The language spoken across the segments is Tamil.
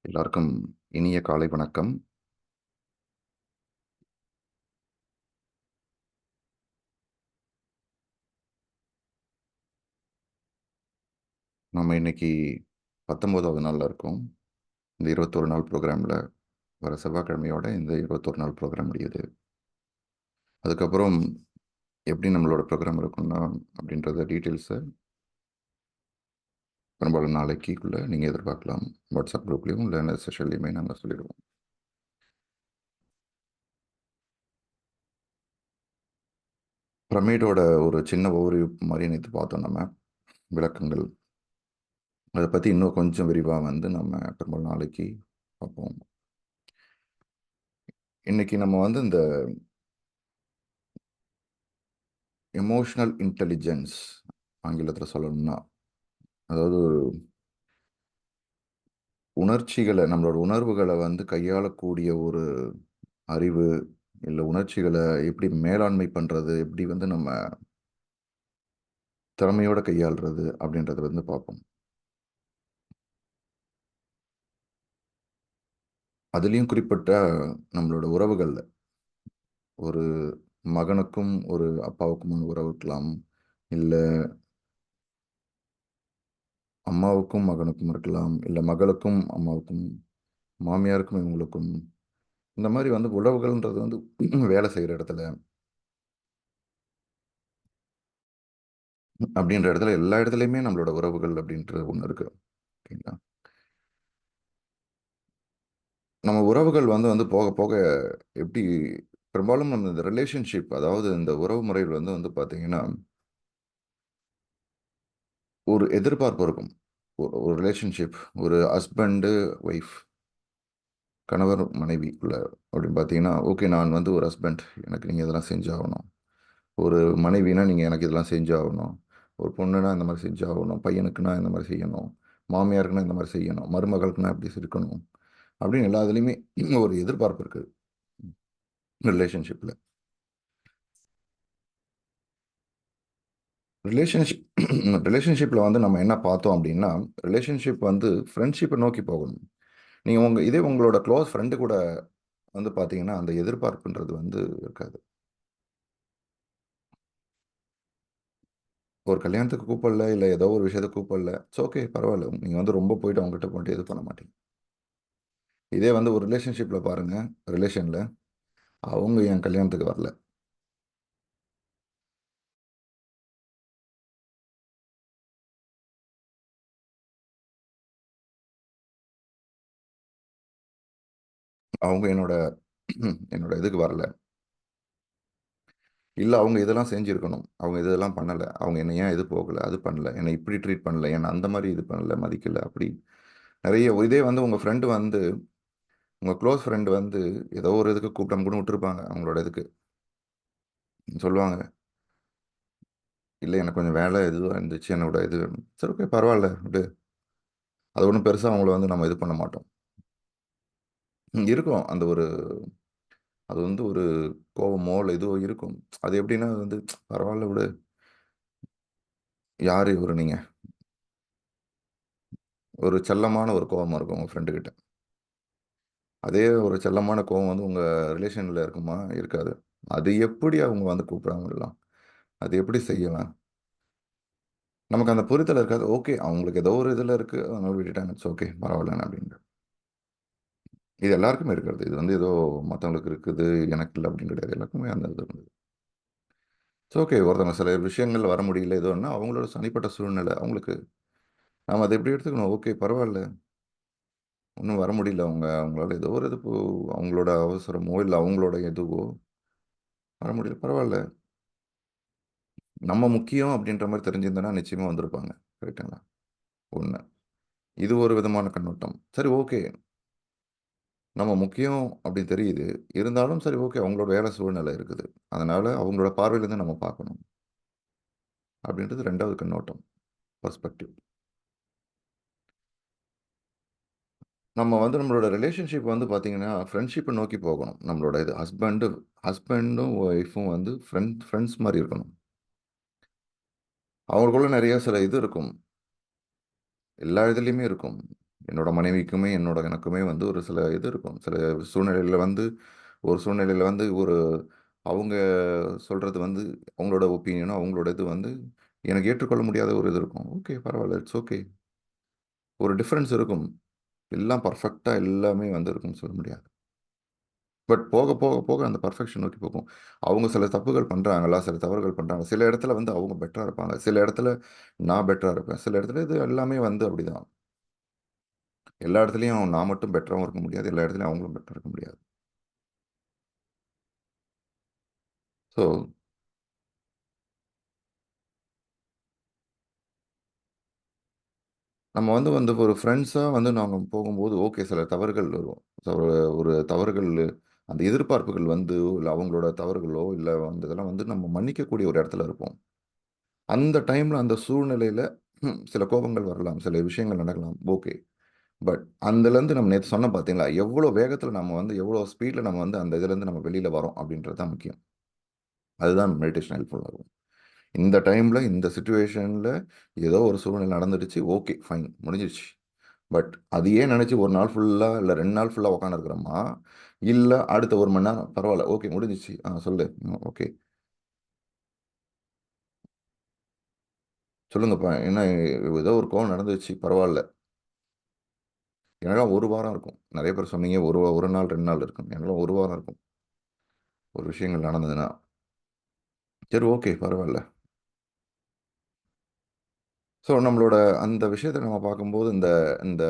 எல்லாருக்கும் இனிய காலை வணக்கம். நம்ம இன்னைக்கு 19வது நாள்ல இருக்கோம். இந்த 21 நாள் ப்ரோகிராம்ல வர செவ்வாய்க்கிழமையோட இந்த 21 நாள் ப்ரோகிராம் முடியுது. அதுக்கப்புறம் எப்படி நம்மளோட ப்ரோகிராம் இருக்கும்னா அப்படின்றத டீட்டெயில்ஸை பெரும்பாலும் நாளைக்குள்ள நீங்கள் எதிர்பார்க்கலாம். வாட்ஸ்அப் குரூப்லேயும் இல்லை செஷன்லையுமே நாங்கள் சொல்லிடுவோம். பிரமிடோட ஒரு சின்ன ஓவர்வியூ மாதிரி நேற்று பார்த்தோம் நம்ம விளக்கங்கள். அதை பற்றி இன்னும் கொஞ்சம் விரிவாக நம்ம பெரும்பாலும் நாளைக்கு பார்ப்போம். இன்னைக்கு நம்ம இந்த எமோஷனல் இன்டெலிஜென்ஸ் ஆங்கிலத்தில் சொல்லணும்னா, அதாவது உணர்ச்சிகளை நம்மளோட உணர்வுகளை கையாளக்கூடிய ஒரு அறிவு, இல்லை உணர்ச்சிகளை எப்படி மேலாண்மை பண்ணுறது, எப்படி நம்ம திறமையோட கையாளுறது அப்படின்றத பார்ப்போம். அதுலேயும் குறிப்பிட்ட நம்மளோட உறவுகளில் ஒரு மகனுக்கும் ஒரு அப்பாவுக்கும் உறவு இருக்கலாம், இல்லை அம்மாவுக்கும் மகனுக்கும் இருக்கலாம், இல்லை மகளுக்கும் அம்மாவுக்கும், மாமியாருக்கும் இவங்களுக்கும். இந்த மாதிரி உறவுகள்ன்றது வேலை செய்கிற இடத்துல அப்படின்ற இடத்துல எல்லா இடத்துலையுமே நம்மளோட உறவுகள் அப்படின்ற ஒன்று இருக்கு. ஓகேங்களா? நம்ம உறவுகள் போக போக எப்படி பெரும்பாலும் நம்ம இந்த ரிலேஷன்ஷிப், அதாவது இந்த உறவு முறைகள் பார்த்தீங்கன்னா ஒரு எதிர்பார்ப்பு இருக்கும். ஒரு ரிலேஷன்ஷிப், ஒரு ஹஸ்பண்டு ஒய்ஃப், கணவர் மனைவிக்குள்ள அப்படின்னு பார்த்தீங்கன்னா, ஓகே நான் ஒரு ஹஸ்பண்ட், எனக்கு நீங்கள் இதெல்லாம் செஞ்சாகணும். ஒரு மனைவினா நீங்கள் எனக்கு இதெல்லாம் செஞ்சாகணும். ஒரு பொண்ணுனா இந்த மாதிரி செஞ்சாகணும். பையனுக்குன்னா இந்த மாதிரி செய்யணும். மாமியாருக்குன்னா இந்த மாதிரி செய்யணும். மருமகளுக்குன்னா இப்படி இருக்கணும் அப்படின்னு எல்லா இதுலேயுமே ஒரு எதிர்பார்ப்பு இருக்குது ரிலேஷன்ஷிப்பில். ரிலேஷன்ஷிப் ரிலேஷன்ஷிப்பில் நம்ம என்ன பார்த்தோம் அப்படின்னா, ரிலேஷன்ஷிப் ஃப்ரெண்ட்ஷிப்பை நோக்கி போகணும். நீங்கள் இதே உங்களோட க்ளோஸ் ஃப்ரெண்டு கூட பார்த்தீங்கன்னா அந்த எதிர்பார்ப்புன்றது இருக்காது. ஒரு கல்யாணத்துக்கு கூப்பிடல, இல்லை ஏதோ ஒரு விஷயத்துக்கு கூப்பிடல, இட்ஸ் ஓகே, பரவாயில்ல. நீங்கள் ரொம்ப போயிட்டு அவங்ககிட்ட போயிட்டு இது பண்ண மாட்டீங்க. இதே ஒரு ரிலேஷன்ஷிப்பில் பாருங்கள், ரிலேஷனில் அவங்க என் கல்யாணத்துக்கு வரல, அவங்க என்னோட என்னோட இதுக்கு வரல, இல்லை அவங்க இதெல்லாம் செஞ்சுருக்கணும், அவங்க இதெல்லாம் பண்ணலை, அவங்க என்னை ஏன் இது போகலை, அது பண்ணல, என்னை இப்படி ட்ரீட் பண்ணல, என்னை அந்த மாதிரி இது பண்ணல, மதிக்கலை, அப்படி நிறைய. இதே உங்கள் ஃப்ரெண்டு உங்கள் க்ளோஸ் ஃப்ரெண்டு ஏதோ ஒரு இதுக்கு கூப்பிட்டு கூட விட்டுருப்பாங்க. அவங்களோட இதுக்கு சொல்லுவாங்க, இல்லை எனக்கு கொஞ்சம் வேலை இதுவாக இருந்துச்சு, என்னோட இது. சரி, ஓகே, பரவாயில்ல விடு. அது ஒன்றும் பெருசாக அவங்கள நம்ம இது பண்ண மாட்டோம். இருக்கும் அந்த ஒரு, அது ஒரு கோவமோ இல்லை இதுவோ இருக்கும். அது எப்படின்னா பரவாயில்ல விடு, யார் இவரு நீங்கள், ஒரு செல்லமான ஒரு கோவமாக இருக்கும் உங்கள் ஃப்ரெண்டு கிட்ட. அதே ஒரு செல்லமான கோவம் உங்கள் ரிலேஷனில் இருக்குமா? இருக்காது. அது எப்படி அவங்க கூப்பிடாம, அது எப்படி செய்யலாம்? நமக்கு அந்த புரிதல் இருக்காது. ஓகே, அவங்களுக்கு ஏதோ ஒரு இதில் இருக்குது, அதனால விட்டுட்டாங்க, இட்ஸ் ஓகே, பரவாயில்லன்னு அப்படின்ட்டு. இது எல்லாருக்குமே இருக்கிறது. இது ஏதோ மற்றவங்களுக்கு இருக்குது, எனக்கு இல்லை அப்படின்னு கிடையாது. எல்லாருக்குமே அந்த இது இருந்தது. It's okay. ஒருத்தவங்க சில விஷயங்கள் வர முடியல ஏதோன்னா அவங்களோட தனிப்பட்ட சூழ்நிலை அவங்களுக்கு. நாம் அதை எப்படி எடுத்துக்கணும்? ஓகே, பரவாயில்ல, ஒன்றும் வர முடியல, அவங்களால ஏதோ ஒரு இது அவங்களோட அவசரமோ இல்லை அவங்களோட எதுவோ வர முடியல, பரவாயில்ல. நம்ம முக்கியம் அப்படின்ற மாதிரி தெரிஞ்சிருந்தோன்னா நிச்சயமாக வந்திருப்பாங்க. கரெக்டுங்களா? ஒன்று. இது ஒரு விதமான கண்ணோட்டம். சரி, ஓகே, நம்ம முக்கியம் அப்படின்னு தெரியுது. இருந்தாலும் சரி, ஓகே, அவங்களோட வேலை சூழ்நிலை இருக்குது. அதனால் அவங்களோட பார்வையிலேருந்து நம்ம பார்க்கணும் அப்படின்றது 2வது கண்ணோட்டம், பெர்ஸ்பெக்டிவ். நம்ம நம்மளோட ரிலேஷன்ஷிப் பார்த்தீங்கன்னா, ஃப்ரெண்ட்ஷிப்பை நோக்கி போகணும். நம்மளோட இது ஹஸ்பண்டும் ஒய்ஃபும் ஃப்ரெண்ட்ஸ் மாரி இருக்கணும். அவங்களுக்குள்ள நிறைய சில இது இருக்கும். எல்லா இதுலயுமே இருக்கும். என்னோட மனைவிக்குமே, எனக்குமே வந்து ஒரு சில இது இருக்கும். சில சூழ்நிலையில வந்து ஒரு சூழ்நிலையில வந்து அவங்க சொல்றது வந்து அவங்களோட ஒப்பீனியனோ, அவங்களோட இது வந்து எனக்கு ஏற்றுக்கொள்ள முடியாத ஒரு இது இருக்கும். ஓகே பரவால்ல. It's okay. ஒரு டிஃபரன்ஸ் இருக்கும். எல்லாம் பெர்ஃபெக்ட்டா எல்லாமே வந்து இருக்கும்னு சொல்ல முடியாது. பட் போக, போக, போக அந்த பெர்ஃபெக்ஷன் நோக்கி போகும். அவங்க சில தப்புகள் பண்றாங்களா? சில தவறுகள் பண்றாங்க. சில இடத்துல வந்து அவங்க பெட்டரா இருப்பாங்க. சில இடத்துல நான் பெட்டரா இருப்பேன். சில இடத்துல இது எல்லாமே வந்து அப்படிதான். எல்லா இடத்துலயும் நான் மட்டும் பெட்டராவும் இருக்க முடியாது. எல்லா இடத்துலயும் அவங்களும் பெட்டரா இருக்க முடியாது. ஸோ நம்ம வந்து வந்து ஒரு ஃப்ரெண்ட்ஸா வந்து நாங்க போகும்போது ஓகே சில தவறுகள் வரும். ஒரு ஒரு தவறுகள் அந்த எதிர்பார்ப்புகள் வந்து இல்ல அவங்களோட தவறுகளோ, இல்ல அந்த இதெல்லாம் வந்து நம்ம மன்னிக்கக்கூடிய ஒரு இடத்துல இருப்போம். அந்த டைம்ல அந்த சூழ்நிலையில சில கோபங்கள் வரலாம். சில விஷயங்கள் நடக்கலாம். ஓகே. பட் அதுலருந்து நம்ம நேத்து சொன்னோம் பார்த்தீங்களா? எவ்வளோ வேகத்தில நம்ம வந்து எவ்வளோ ஸ்பீட்ல நம்ம வந்து அந்த இதுலருந்து நம்ம வெளில வரோம் அப்படின்றது தான் முக்கியம். அதுதான் மெடிடேஷன் ஹெல்ப்ஃபுல்லா இருக்கும். இந்த டைம்ல, இந்த சிச்சுவேஷன்ல ஏதோ ஒரு சூழ்நிலை நடந்துடுச்சு. ஓகே, ஃபைன் முடிஞ்சிருச்சு. பட் அதையே நெனச்சு 1 நாள் ஃபுல்லா, இல்ல 2 நாள் ஃபுல்லா உட்கார்ந்திருக்கிறோமா? இல்ல அடுத்த 1 மணி நேரம் பரவால்ல. ஓகே முடிஞ்சிருச்சு. சொல்லு. ஓகே. சொல்லுங்கப்பா. என்ன ஏதோ ஒரு கோவம் நடந்துருச்சு. பரவால்ல. எனக்கெல்லாம் 1 வாரம் இருக்கும். நெறைய பேர் சொன்னீங்க 1 நாள், 2 நாள் இருக்கும். எனக்கெல்லாம் 1 வாரம் இருக்கும். ஒரு விஷயங்கள் நடந்ததுன்னா. சரி ஓகே பரவால்ல. ஸோ நம்மளோட அந்த விஷயத்த நம்ம பார்க்கும்போது, இந்த இந்த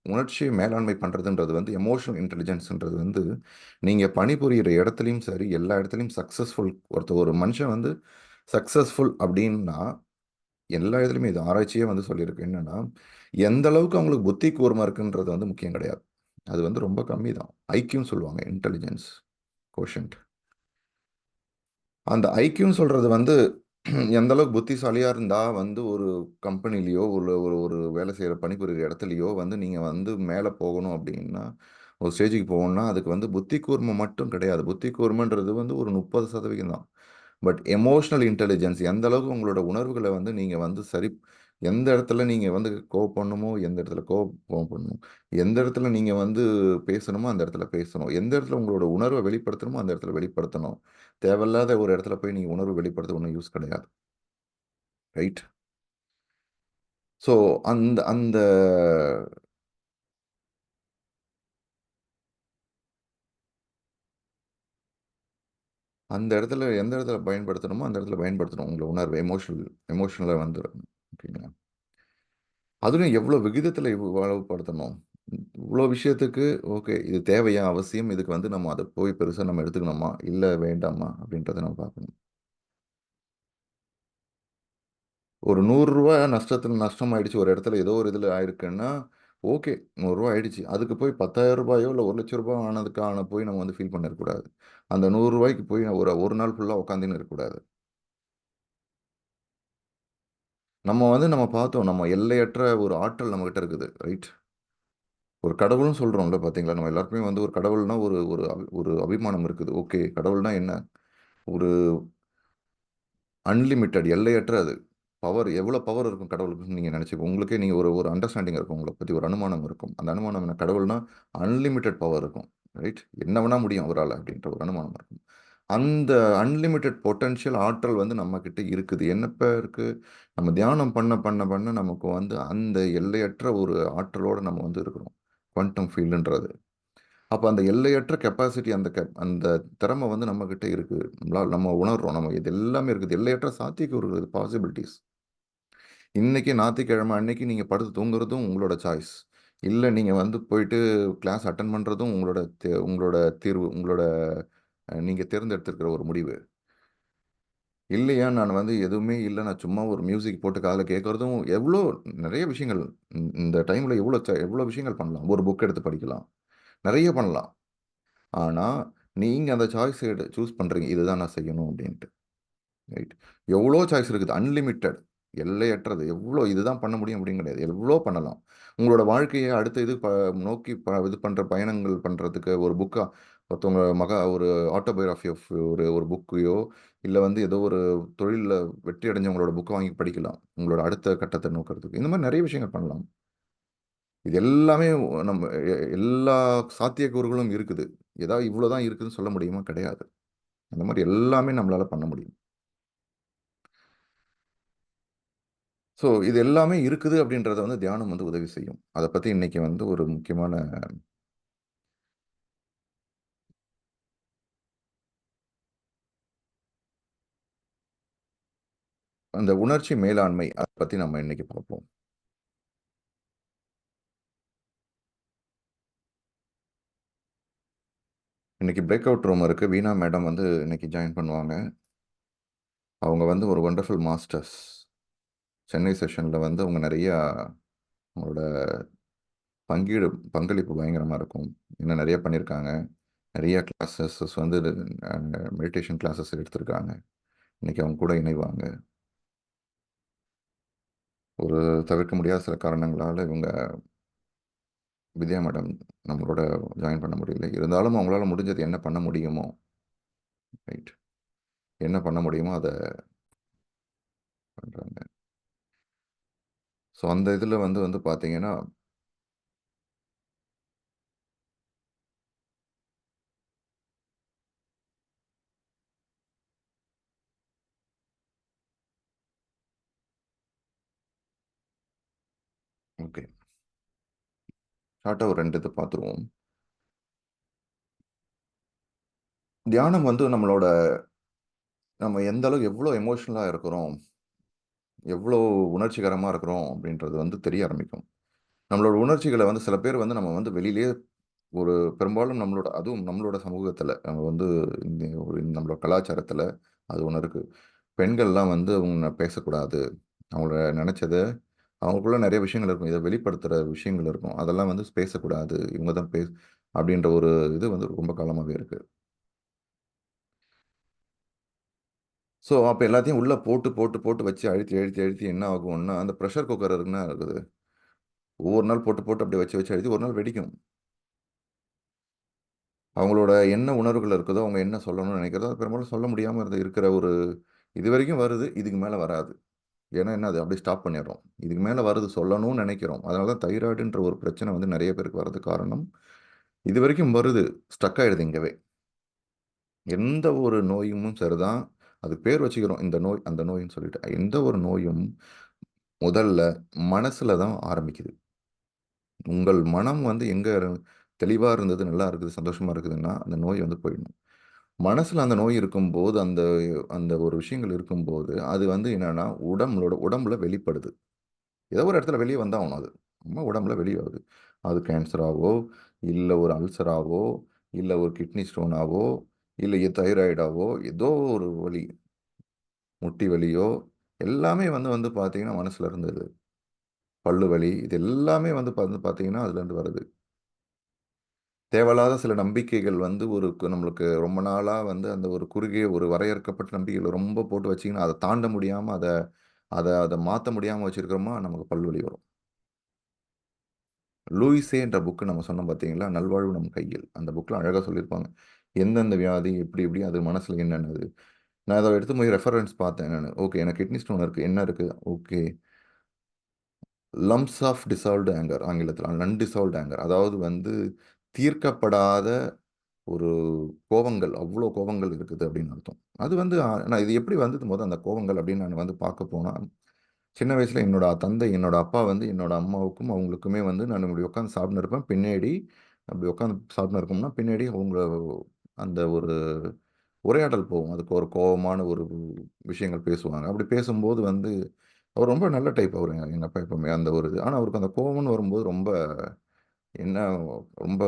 உணர்ச்சிய மேலாண்மை பண்றதுன்றது வந்து எமோஷனல் இன்டெலிஜென்ஸ்ன்றது வந்து, நீங்க பணிபுரியிற இடத்துலயும் சரி, எல்லா இடத்துலயும் சக்சஸ்ஃபுல் ஒரு மனுஷன் வந்து சக்சஸ்ஃபுல் அப்டின்னா, எல்லா இதுலயுமே இது ஆராய்ச்சியே வந்து சொல்லியிருக்கு. என்னன்னா, எந்த அளவுக்கு அவங்களுக்கு புத்தி கூர்மை இருக்குன்றது வந்து முக்கியம் கிடையாது. அது வந்து ரொம்ப கம்மி தான். ஐக்யூன்னு சொல்லுவாங்க. Intelligence quotient. அந்த ஐக்யூன்னு சொல்றது வந்து எந்த அளவுக்கு புத்திசாலியா இருந்தா வந்து ஒரு கம்பெனிலயோ, ஒரு ஒரு ஒரு வேலை செய்ற பணிபுரியிற இடத்துலயோ வந்து நீங்க வந்து மேல போகணும் அப்டின்னா, ஒரு ஸ்டேஜ்க்கு போகணும்னா, அதுக்கு வந்து புத்தி கூர்மை மட்டும் கிடையாது. புத்தி கூர்மைன்றது வந்து ஒரு 30% தான். பட் எமோஷனல் இன்டெலிஜென்ஸ் எந்த அளவுக்கு உங்களோட உணர்வுகள வந்து நீங்க வந்து எந்த இடத்துல நீங்க வந்து கோவப்படணுமோ, எந்த இடத்துல கோவப்படணும். எந்த இடத்துல நீங்க வந்து பேசணுமோ, அந்த இடத்துல பேசணும். எந்த இடத்துல உங்களோட உணர்வ வெளிப்படுத்தணுமோ, அந்த இடத்துல வெளிப்படுத்தணும். தேவையில்லாத ஒரு இடத்துல போய் நீங்க உணர்வு வெளிப்படுத்த ஒண்ணும் யூஸ் கிடையாது. ரைட்? ஸோ அந்த அந்த அந்த இடத்துல எந்த இடத்துல பயன்படுத்தணுமோ, அந்த இடத்துல பயன்படுத்தணும். உங்கள உணர்வு எமோஷனலா வந்துரும். ஓகேங்களா? அதுலயும் எவ்வளோ விகிதத்தில அளவுபடுத்தணும். இவ்வளோ விஷயத்துக்கு ஓகே. இது தேவையா? அவசியம். இதுக்கு வந்து நம்ம அத போய் பெருசா நம்ம எடுத்துக்கணுமா? இல்ல வேண்டாமா? அப்படின்றத நம்ம பார்க்கணும். ஒரு ரூ. 100 நஷ்டத்துல நஷ்டமாயிடுச்சு ஒரு இடத்துல ஏதோ ஒரு இதுல ஆயிருக்குன்னா, ஓகே. ரூ. 100 ஆயிடுச்சு. அதுக்கு போய் ரூ. 10,000 இல்ல ரூ. 1,00,000 ஆனதுக்கான போய் நம்ம வந்து ஃபீல் பண்ணிறக்கூடாது. அந்த ரூ. 100க்கு போய் ஒரு 1 நாள் ஃபுல்லா உட்காந்துன்னு இருக்கக்கூடாது. நம்ம வந்து நம்ம பார்த்தோம். நம்ம எல்லையற்ற ஒரு ஆற்றல் நம்மகிட்ட இருக்குது. ரைட்? ஒரு கடவுள்னு சொல்றோம்ல பார்த்தீங்களா? நம்ம எல்லாருக்குமே வந்து ஒரு கடவுள்னா ஒரு ஒரு ஒரு அபிமானம் இருக்குது. ஓகே. கடவுள்னா என்ன? ஒரு அன்லிமிட்டட் எல்லையற்ற அது. எவ்வளோ பவர் இருக்கும் கடவுளுக்குன்னு நீங்க நெனச்சுக்கோங்க. உங்களுக்கே நீங்க ஒரு ஒரு அண்டர்ஸ்டாண்டிங் இருக்கும். உங்கள பத்தி ஒரு அனுமானம் இருக்கும். அந்த அனுமானம் என்ன? கடவுள்னா அன்லிமிட்டட் பவர் இருக்கும். ரைட்? என்ன வேணா முடியும் அவரால அப்படின்ற ஒரு அனுமானம் இருக்கும். அந்த அன்லிமிட்டட் பொட்டன்ஷியல் ஆற்றல் வந்து நம்மகிட்ட இருக்குது. என்னப்ப இருக்கு? நம்ம தியானம் பண்ண பண்ண பண்ண நமக்கு வந்து அந்த எல்லையற்ற ஒரு ஆற்றலோட நம்ம வந்து இருக்கிறோம். குவாண்டம் ஃபீல்டுன்றது. அப்ப அந்த எல்லையற்ற கெப்பாசிட்டி அந்த திறமை வந்து நம்மகிட்ட இருக்கு. நம்ம உணர்றோம். இது எல்லாமே இருக்குது. எல்லையற்ற சாத்தியக்கூறுகள் பாசிபிலிட்டீஸ். இன்னைக்கு ஞாயித்துக்கிழமை அன்னைக்கு நீங்க படுத்து தூங்குறதும் உங்களோட சாய்ஸ். இல்ல நீங்க வந்து போயிட்டு கிளாஸ் அட்டெண்ட் பண்றதும் உங்களோட தீர்வு. நீங்க தேர்ந்தெடுத்திருக்கிற ஒரு முடிவு. இல்லையா நான் வந்து எதுவுமே இல்ல. நான் சும்மா ஒரு மியூசிக் போட்டு காதுல கேட்கறதும் நெறைய விஷயங்கள். இந்த டைம்ல எவ்வளோ விஷயங்கள் பண்ணலாம். ஒரு புக் எடுத்து படிக்கலாம். நெறைய பண்ணலாம். ஆனா, நீங்க அந்த சூஸ் பண்றீங்க. இதுதான் நான் செய்யணும் அப்டின்ட்டு. ரைட். எவ்ளோ சாய்ஸ் இருக்குது. அன்லிமிட்டட். எல்லையற்றது. இதுதான் பண்ண முடியும் அப்டின்னு கிடையாது. எவ்ளோ பண்ணலாம். உங்களோட வாழ்க்கைய அடுத்த இது நோக்கி இது பண்ற பயணங்கள் பண்றதுக்கு ஒரு புக்கா ஒருத்தவங்க ஒரு ஆட்டோபயோகிராஃபி ஆஃப் ஒரு ஒரு புக்கையோ, இல்ல வந்து ஏதோ ஒரு தொழில்ல வெற்றி அடைஞ்சவங்களோட புக்க வாங்கி படிக்கலாம். உங்களோட அடுத்த கட்டத்த நோக்கறதுக்கு. இந்த மாரி நெறைய விஷயங்கள் பண்ணலாம். இது எல்லாமே நம்ம எல்லா சாத்தியக்கூறுகளும் இருக்குது. ஏதாவது இவ்வளோதான் இருக்குதுன்னு சொல்ல முடியுமா? கிடையாது. அந்த மாதிரி எல்லாமே நம்மளால பண்ண முடியும். ஸோ இது எல்லாமே இருக்குது அப்படின்றத வந்து தியானம் வந்து உதவி செய்யும். அதை பற்றி இன்னைக்கு வந்து ஒரு முக்கியமான அந்த உணர்ச்சி மேலாண்மை அதை பற்றி நம்ம இன்னைக்கு பார்ப்போம். இன்னைக்கு பிரேக் அவுட் ரூம் இருக்கு. வீணா மேடம் வந்து இன்னைக்கு ஜாயின் பண்ணுவாங்க. அவங்க வந்து ஒரு வண்டர்ஃபுல் மாஸ்டர்ஸ். சென்னை செஷனில் வந்து அவங்க நிறையா அவங்களோட பங்கீடு பங்களிப்பு பயங்கரமாக இருக்கும். இன்னும் நிறைய பண்ணியிருக்காங்க. நிறைய கிளாஸஸ் வந்து மெடிடேஷன் கிளாஸஸ் எடுத்திருக்காங்க. இன்னைக்கு அவங்க கூட இணைவாங்க. ஒரு தவிர்க்க முடியாத சில காரணங்களால் இவங்க வித்யா மேடம் நம்மளோட ஜாயின் பண்ண முடியல. இருந்தாலும் அவங்களால முடிஞ்சது என்ன பண்ண முடியுமோ, ரைட், என்ன பண்ண முடியுமோ அதை பண்ணுறாங்க. ஸோ அந்த இதில் வந்து வந்து பார்த்தீங்கன்னா ஓகே, ஷார்ட்டாக ஒரு ரெண்டு இது பார்த்துருவோம். தியானம் வந்து நம்மளோட நம்ம எந்த அளவுக்கு எவ்வளோ எமோஷ்னலாக இருக்கிறோம், எவ்வளோ உணர்ச்சிகரமாக இருக்கிறோம் அப்படின்றது வந்து தெரிய ஆரம்பிக்கும். நம்மளோட உணர்ச்சிகளை வந்து சில பேர் வந்து நம்ம வந்து வெளியிலேயே ஒரு பெரும்பாலும் நம்மளோட அதுவும் நம்மளோட சமூகத்தில் நம்ம வந்து நம்மளோட கலாச்சாரத்தில் அது ஒன்று இருக்குது. பெண்கள்லாம் வந்து அவங்க பேசக்கூடாது, அவங்கள நினச்சத அவங்களுக்குள்ள நிறைய விஷயங்கள் இருக்கும், இதை வெளிப்படுத்துகிற விஷயங்கள் இருக்கும், அதெல்லாம் வந்து பேசக்கூடாது, இவங்க தான் அப்படின்ற ஒரு இது வந்து ரொம்ப காலமாகவே இருக்குது. ஸோ அப்போ எல்லாத்தையும் உள்ளே போட்டு போட்டு போட்டு வச்சு அழுத்தி அழுத்தி அழுத்தி என்ன ஆகும்னா அந்த ப்ரெஷர் குக்கர் இருக்குன்னா இருக்குது. ஒவ்வொரு நாள் போட்டு போட்டு அப்படி வச்சு வச்சு அழுத்தி ஒரு நாள் வெடிக்கும். அவங்களோட என்ன உணர்வுகள் இருக்குதோ, அவங்க என்ன சொல்லணும்னு நினைக்கிறதோ, அது பெரும்பாலும் சொல்ல முடியாம இருக்கிற ஒரு இது வரைக்கும் வருது. இதுக்கு மேல வராது. ஏன்னா என்ன அது அப்படியே ஸ்டாப் பண்ணிடுறோம். இதுக்கு மேல வருது சொல்லணும்னு நினைக்கிறோம். அதனால தான் தைராய்டுன்ற ஒரு பிரச்சனை வந்து நெறைய பேருக்கு வர்றதுக்கு காரணம். இதுவரைக்கும் வருது. ஸ்டக் ஆயிடுது இங்கவே. எந்த ஒரு நோயும் சரிதான். அதுக்கு பேர் வச்சுக்கிறோம். இந்த நோய், அந்த நோய்ன்னு சொல்லிட்டு. எந்த ஒரு நோயும் முதல்ல மனசுல தான் ஆரம்பிக்குது. உங்கள் மனம் வந்து எங்க தெளிவா இருந்தது, நல்லா இருக்குது, சந்தோஷமா இருக்குதுன்னா, அந்த நோய் வந்து போயிடும். மனசுல அந்த நோய் இருக்கும்போது, அந்த அந்த ஒரு விஷயங்கள் இருக்கும்போது, அது வந்து என்னன்னா, உடம்புல வெளிப்படுது. ஏதோ ஒரு இடத்துல வெளிய வந்தாகணும் அது. நம்ம உடம்புல வெளிய வருது. அது கேன்சராவோ, இல்ல ஒரு அல்சராவோ, இல்ல ஒரு கிட்னி ஸ்டோனாவோ, இல்ல தைராய்டாவோ, ஏதோ ஒரு வலி, முட்டி வலியோ, எல்லாமே வந்து வந்து பார்த்தீங்கன்னா, மனசுல இருந்தது. பல்லு வலி, இது எல்லாமே வந்து பார்த்தீங்கன்னா, அதுலேருந்து வருது. தேவையில்லாத சில நம்பிக்கைகள் வந்து ஒரு நம்மளுக்கு ரொம்ப நாளா வந்து அந்த ஒரு குறுகிய ஒரு வரையறுக்கப்பட்ட நம்பிக்கைகள ரொம்ப போட்டு வச்சீங்கன்னா, அத தாண்ட முடியாம அத அத அத மாத்த முடியாம வச்சிருக்கிறோமா, நமக்கு பல்வலி வரும். லூயிஸேன்ற புக் நம்ம சொன்னோம் பார்த்தீங்களா? நல்வாழ்வு நம் கையில். அந்த புக்ல அழகா சொல்லியிருப்பாங்க. எந்தெந்த வியாதி எப்படி எப்படி அது மனசுல என்னென்னது. நான் அத எடுத்து போய் ரெஃபரன்ஸ் பார்த்தேன் நானு. ஓகே, எனக்கு கிட்னி ஸ்டோன் இருக்கு. என்ன இருக்கு? Okay. Lumps of dissolved anger ஆங்கிலத்தில. Undissolved anger. அதாவது வந்து தீர்க்கப்படாத ஒரு கோவங்கள், அவ்ளோ கோவங்கள் இருக்குது அப்படின்னு அர்த்தம். அது வந்து நான் இது எப்படி வந்தது அந்த கோவங்கள் அப்படின்னு நான் வந்து பார்க்க போனா, சின்ன வயசுல என்னோட அப்பா வந்து என்னோட அம்மாவுக்கும் அவங்களுக்குமே வந்து நான் இப்படி உட்காந்து சாப்பிட்டுன்னு இருப்பேன். பின்னாடி அப்படி உட்காந்து சாப்பிட்டுன்னு இருக்கோம்னா, பின்னாடி அவங்க அந்த ஒரு உரையாடல் போகும். அதுக்கு ஒரு கோவமான ஒரு விஷயங்கள் பேசுவாங்க. அப்படி பேசும்போது வந்து அவர் ரொம்ப நல்ல டைப் அவரு எங்க அப்பா எப்பவுமே அந்த ஒரு இது. ஆனா அவருக்கு அந்த கோவம்ன்னு வரும்போது ரொம்ப என்ன ரொம்ப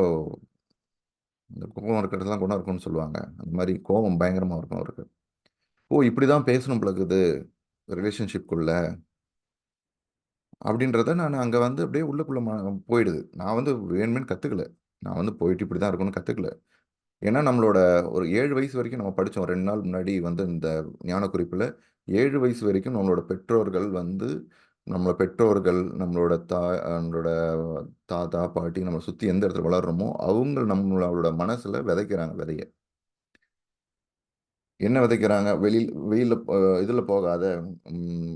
இந்த கோவம் இருக்கிறதெல்லாம் குணம் இருக்கும்னு சொல்லுவாங்க. அந்த மாரி கோவம் பயங்கரமா இருக்கும் அவருக்கு. ஓ! இப்படிதான் பேசணும் போல இருக்குது ரிலேஷன்ஷிப்குள்ள அப்படின்றத நான் அங்க வந்து அப்படியே உள்ளுக்குள்ள போயிடுது. நான் வந்து வேணும்னேன்னு கத்துக்கல. நான் வந்து போயிட்டு இப்படிதான் இருக்கணும்னு கத்துக்கல. ஏன்னா நம்மளோட ஒரு 7 வயசு வரைக்கும் நம்ம படிச்சோம். 2 நாள் முன்னாடி வந்து இந்த ஞானக்குறிப்புல 7 வயசு வரைக்கும் நம்மளோட பெற்றோர்கள் வந்து நம்மளோட தாத்தா, பாட்டி நம்மள சுத்தி எந்த இடத்துல வளர்றோமோ, அவங்க நம்மளோட மனசுல விதைக்கிறாங்க விதைய. என்ன விதைக்கிறாங்க? வெயில்ல இதுல போகாத,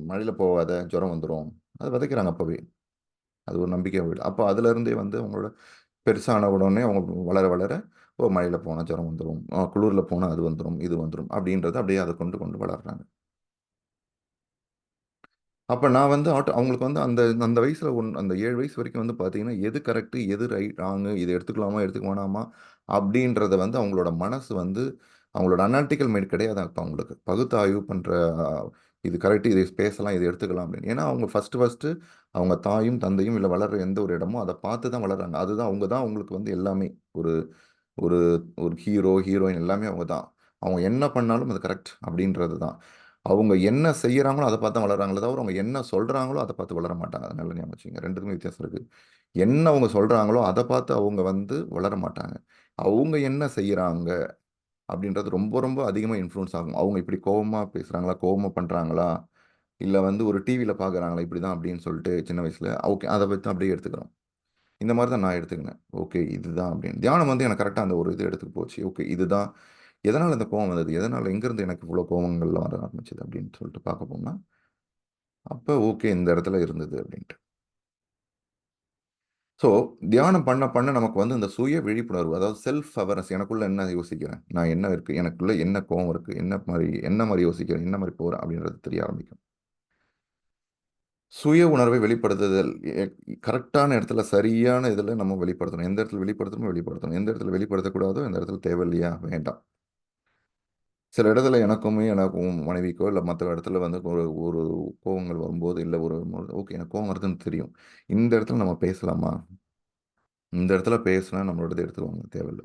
மழையில போகாத, ஜுரம் வந்துரும். அத விதைக்கிறாங்க அப்பவே. அது ஒரு நம்பிக்கை வீடு. அப்போ அதுலேருந்தே வந்து அவங்களோட பெருசான உடனே அவங்க வளர வளர, ஓ மழையில போனா ஜுரம் வந்துரும். குளிர்ல போனா அது வந்துரும், இது வந்துரும் அப்படின்றத அப்படியே அத கொண்டு கொண்டு வளர்றாங்க. அப்ப நான் வந்து அவங்களுக்கு வந்து அந்த அந்த வயசுல அந்த 7 வயசு வரைக்கும் வந்து பார்த்தீங்கன்னா, எது கரெக்ட்டு, எது ராங்கு, இத எடுத்துக்கலாமா, எடுத்துக்க வேணாமா அப்படின்றத வந்து அவங்களோட மனசு வந்து அவங்களோட அனாலிட்டிக்கல் மைண்ட் கிடையாது அப்ப அவங்களுக்கு. பகுத்தாய்வு பண்ற இது கரெக்ட்டு, இத பேசலாம், இத எடுத்துக்கலாம் அப்படின்னு. ஏன்னா அவங்க ஃபர்ஸ்ட்டு அவங்க தாயும், தந்தையும் இல்ல வளர்ற எந்த ஒரு இடமோ அத பார்த்து தான் வளர்றாங்க. அதுதான் அவங்க தான் அவங்களுக்கு வந்து எல்லாமே. ஒரு ஒரு ஒரு ஹீரோ, ஹீரோயின் எல்லாமே அவங்க தான். அவங்க என்ன பண்ணாலும் அது கரெக்ட் அப்படின்றது தான். அவங்க என்ன செய்யறாங்களோ அத பார்த்து தான் வளர்றாங்களே தவிர, அவங்க என்ன சொல்றாங்களோ அத பார்த்து வளர மாட்டாங்க. அத நல்லா ஞாபகம் வச்சுக்கங்க. 2த்துக்குமே வித்தியாசம் இருக்கு. என்ன அவங்க சொல்றாங்களோ அத பார்த்து அவங்க வந்து வளர மாட்டாங்க. அவங்க என்ன செய்யறாங்க அப்படின்றது ரொம்ப ரொம்ப அதிகமா இன்ஃப்ளூயன்ஸ் ஆகும். அவங்க இப்படி கோவமா பேசுறாங்களா? கோவமா பண்றாங்களா? இல்ல வந்து ஒரு டிவில பார்க்குறாங்களா? இப்படிதான் அப்படின்னு சொல்லிட்டு சின்ன வயசுல, ஓகே அத வச்சு அப்படியே எடுத்துக்கிறோம். இந்த மாரி தான் நான் எடுத்துக்கினேன். ஓகே இதுதான் அப்படின்னு. தியானம் வந்து எனக்கு கரெக்ட்டா அந்த ஒரு இது எடுத்துட்டு போச்சு. ஓகே இதுதான் எதனால இந்த கோவம் வந்தது? எதனால எங்கேருந்து எனக்கு இவ்வளோ கோவங்கள்லாம் வர ஆரம்பிச்சது அப்படின்னு சொல்லிட்டு பார்க்க போனா, அப்ப ஓகே இந்த இடத்துல இருந்தது அப்படின்ட்டு. ஸோ தியானம் பண்ண பண்ண நமக்கு வந்து இந்த சுய விழிப்புணர்வு, அதாவது செல்ஃப் அவேர்னஸ் எனக்குள்ள என்ன யோசிக்கிறேன்? நான் என்ன இருக்கு? எனக்குள்ள என்ன கோவம் இருக்கு? என்ன மாரி யோசிக்கிறேன்? என்ன மாரி போறேன்? அப்படின்றது தெரிய ஆரம்பிக்கும். சுய உணர்வை வெளிப்படுத்துதல் கரெக்ட்டான இடத்துல, சரியான இதில நம்ம வெளிப்படுத்தணும். எந்த இடத்துல வெளிப்படுத்தணுமோ வெளிப்படுத்தணும். எந்த இடத்துல வெளிப்படுத்தக்கூடாதோ, எந்த இடத்துல தேவையில்லையா? வேண்டாம். சில இடத்துல எனக்கும் மனைவிக்கோ, இல்ல மத்த இடத்துல வந்து ஒரு ஒரு கோவங்கள் வரும்போது, இல்ல ஒரு ஓகே எனக்கு கோவம் வருதுன்னு தெரியும். இந்த இடத்துல நம்ம பேசலாமா? இந்த இடத்துல பேசினா நம்மளோடத எடுத்துக்குவாங்க. தேவையில்ல.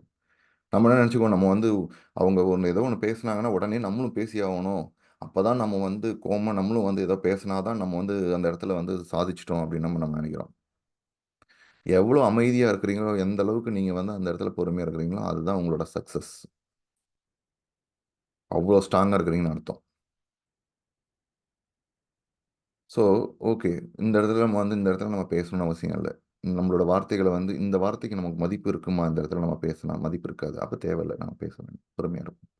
நம்ம என்ன நெனச்சுக்குவோம், நம்ம வந்து அவங்க ஏதோ ஒண்ணு பேசுனாங்கன்னா, உடனே நம்மளும் பேசி ஆவணும். அப்பதான் நம்ம வந்து கோவமா நம்மளும் வந்து ஏதோ பேசினா தான் நம்ம வந்து அந்த இடத்துல வந்து சாதிச்சுட்டோம் அப்படின்னு நம்ம நெனைக்கிறோம். எவ்வளோ அமைதியா இருக்கிறீங்களோ, எந்த அளவுக்கு நீங்க வந்து அந்த இடத்துல பொறுமையா இருக்கிறீங்களோ, அதுதான் உங்களோட சக்சஸ். அவ்வளோ ஸ்ட்ராங்கா இருக்கிறீங்கன்னு அர்த்தம். So, okay. இந்த இடத்துல நம்ம பேசணும்னு அவசியம் இல்ல. நம்மளோட வார்த்தைகள வந்து இந்த வார்த்தைக்கு நமக்கு மதிப்பு இருக்குமா? இந்த இடத்துல நம்ம பேசினா மதிப்பு இருக்காது. அப்ப தேவையில்ல. நம்ம பேச வேண்டாம். பொறுமையா இருப்போம்.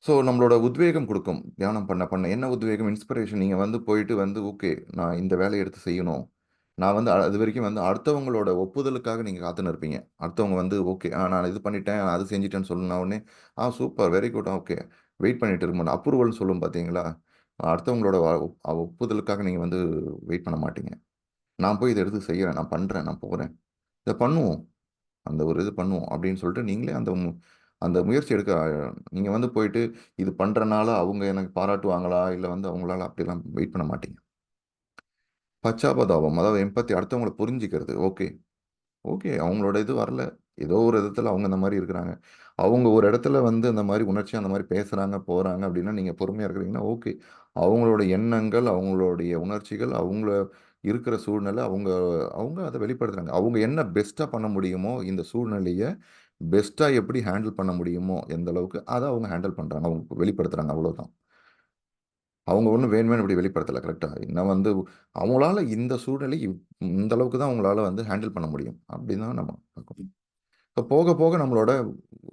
ஸோ, நம்மளோட உத்வேகம் குடுக்கும். தியானம் பண்ண பண்ண. என்ன உத்வேகம்? இன்ஸ்பிரேஷன். நீங்க வந்து போயிட்டு வந்து, ஓகே. நான் இந்த வேலைய எடுத்து செய்யணும். நான் வந்து அதுவரைக்கும் வந்து அடுத்தவங்களோட ஒப்புதலுக்காக நீங்க காத்துன்னு இருப்பீங்க. அடுத்தவங்க வந்து ஓகே. நான் இது பண்ணிட்டேன், அது செஞ்சுட்டேன்னு சொன்ன உடனே, super, very good, okay. Wait பண்ணிட்டு இருக்க மாட்டோம். அப்ரூவல்ன்னு சொல்லுவோம் பார்த்தீங்களா? அடுத்தவங்களோட ஒப்புதலுக்காக நீங்க வந்து வெயிட் பண்ண மாட்டீங்க. நான் போய் இத எடுத்து செய்யறேன். நான் பண்றேன். நான் போறேன். இத பண்ணுவோம். அந்த ஒரு இது பண்ணுவோம் அப்படின்னு சொல்லிட்டு நீங்களே அந்த முயற்சி எடுக்க நீங்க வந்து போயிட்டு இது பண்றனால அவங்க எனக்கு பாராட்டுவாங்களா? இல்ல வந்து அவங்களால அப்படிலாம் வெயிட் பண்ண மாட்டீங்க. பச்சாபதாபம் அதாவது எம்பத்தி அடுத்தவங்கள புரிஞ்சுக்கிறது. ஓகே. ஓகே. அவங்களோட இது வரல. ஏதோ ஒரு விதத்துல அவங்க அந்த மாரி இருக்கிறாங்க. அவங்க ஒரு இடத்துல வந்து அந்த மாரி உணர்ச்சியா அந்த மாரி பேசுறாங்க, போறாங்க அப்டின்னா, நீங்க பொறுமையா இருக்கிறீங்கன்னா, ஓகே. அவங்களோட எண்ணங்கள், அவங்களுடைய உணர்ச்சிகள், அவங்க இருக்கிற சூழ்நிலை, அவங்க அவங்க அத வெளிப்படுத்துறாங்க. அவங்க என்ன பெஸ்ட்டா பண்ண முடியுமோ, இந்த சூழ்நிலைய பெஸ்ட்டா எப்படி ஹேண்டில் பண்ண முடியுமோ, எந்த அளவுக்கு அத அவங்க ஹேண்டில் பண்றாங்க. அவங்க வெளிப்படுத்துறாங்க அவ்வளோதான். அவங்க ஒண்ணும் வேணும்னே இப்படி வெளிப்படுத்தல. கரெக்ட்டா? நான் வந்து அவங்களால இந்த சூழ்நிலை இந்த அளவுக்கு தான் அவங்களால வந்து ஹேண்டில் பண்ண முடியும். அப்படின்னு தான் நம்ம பார்க்கணும். இப்ப போக போக நம்மளோட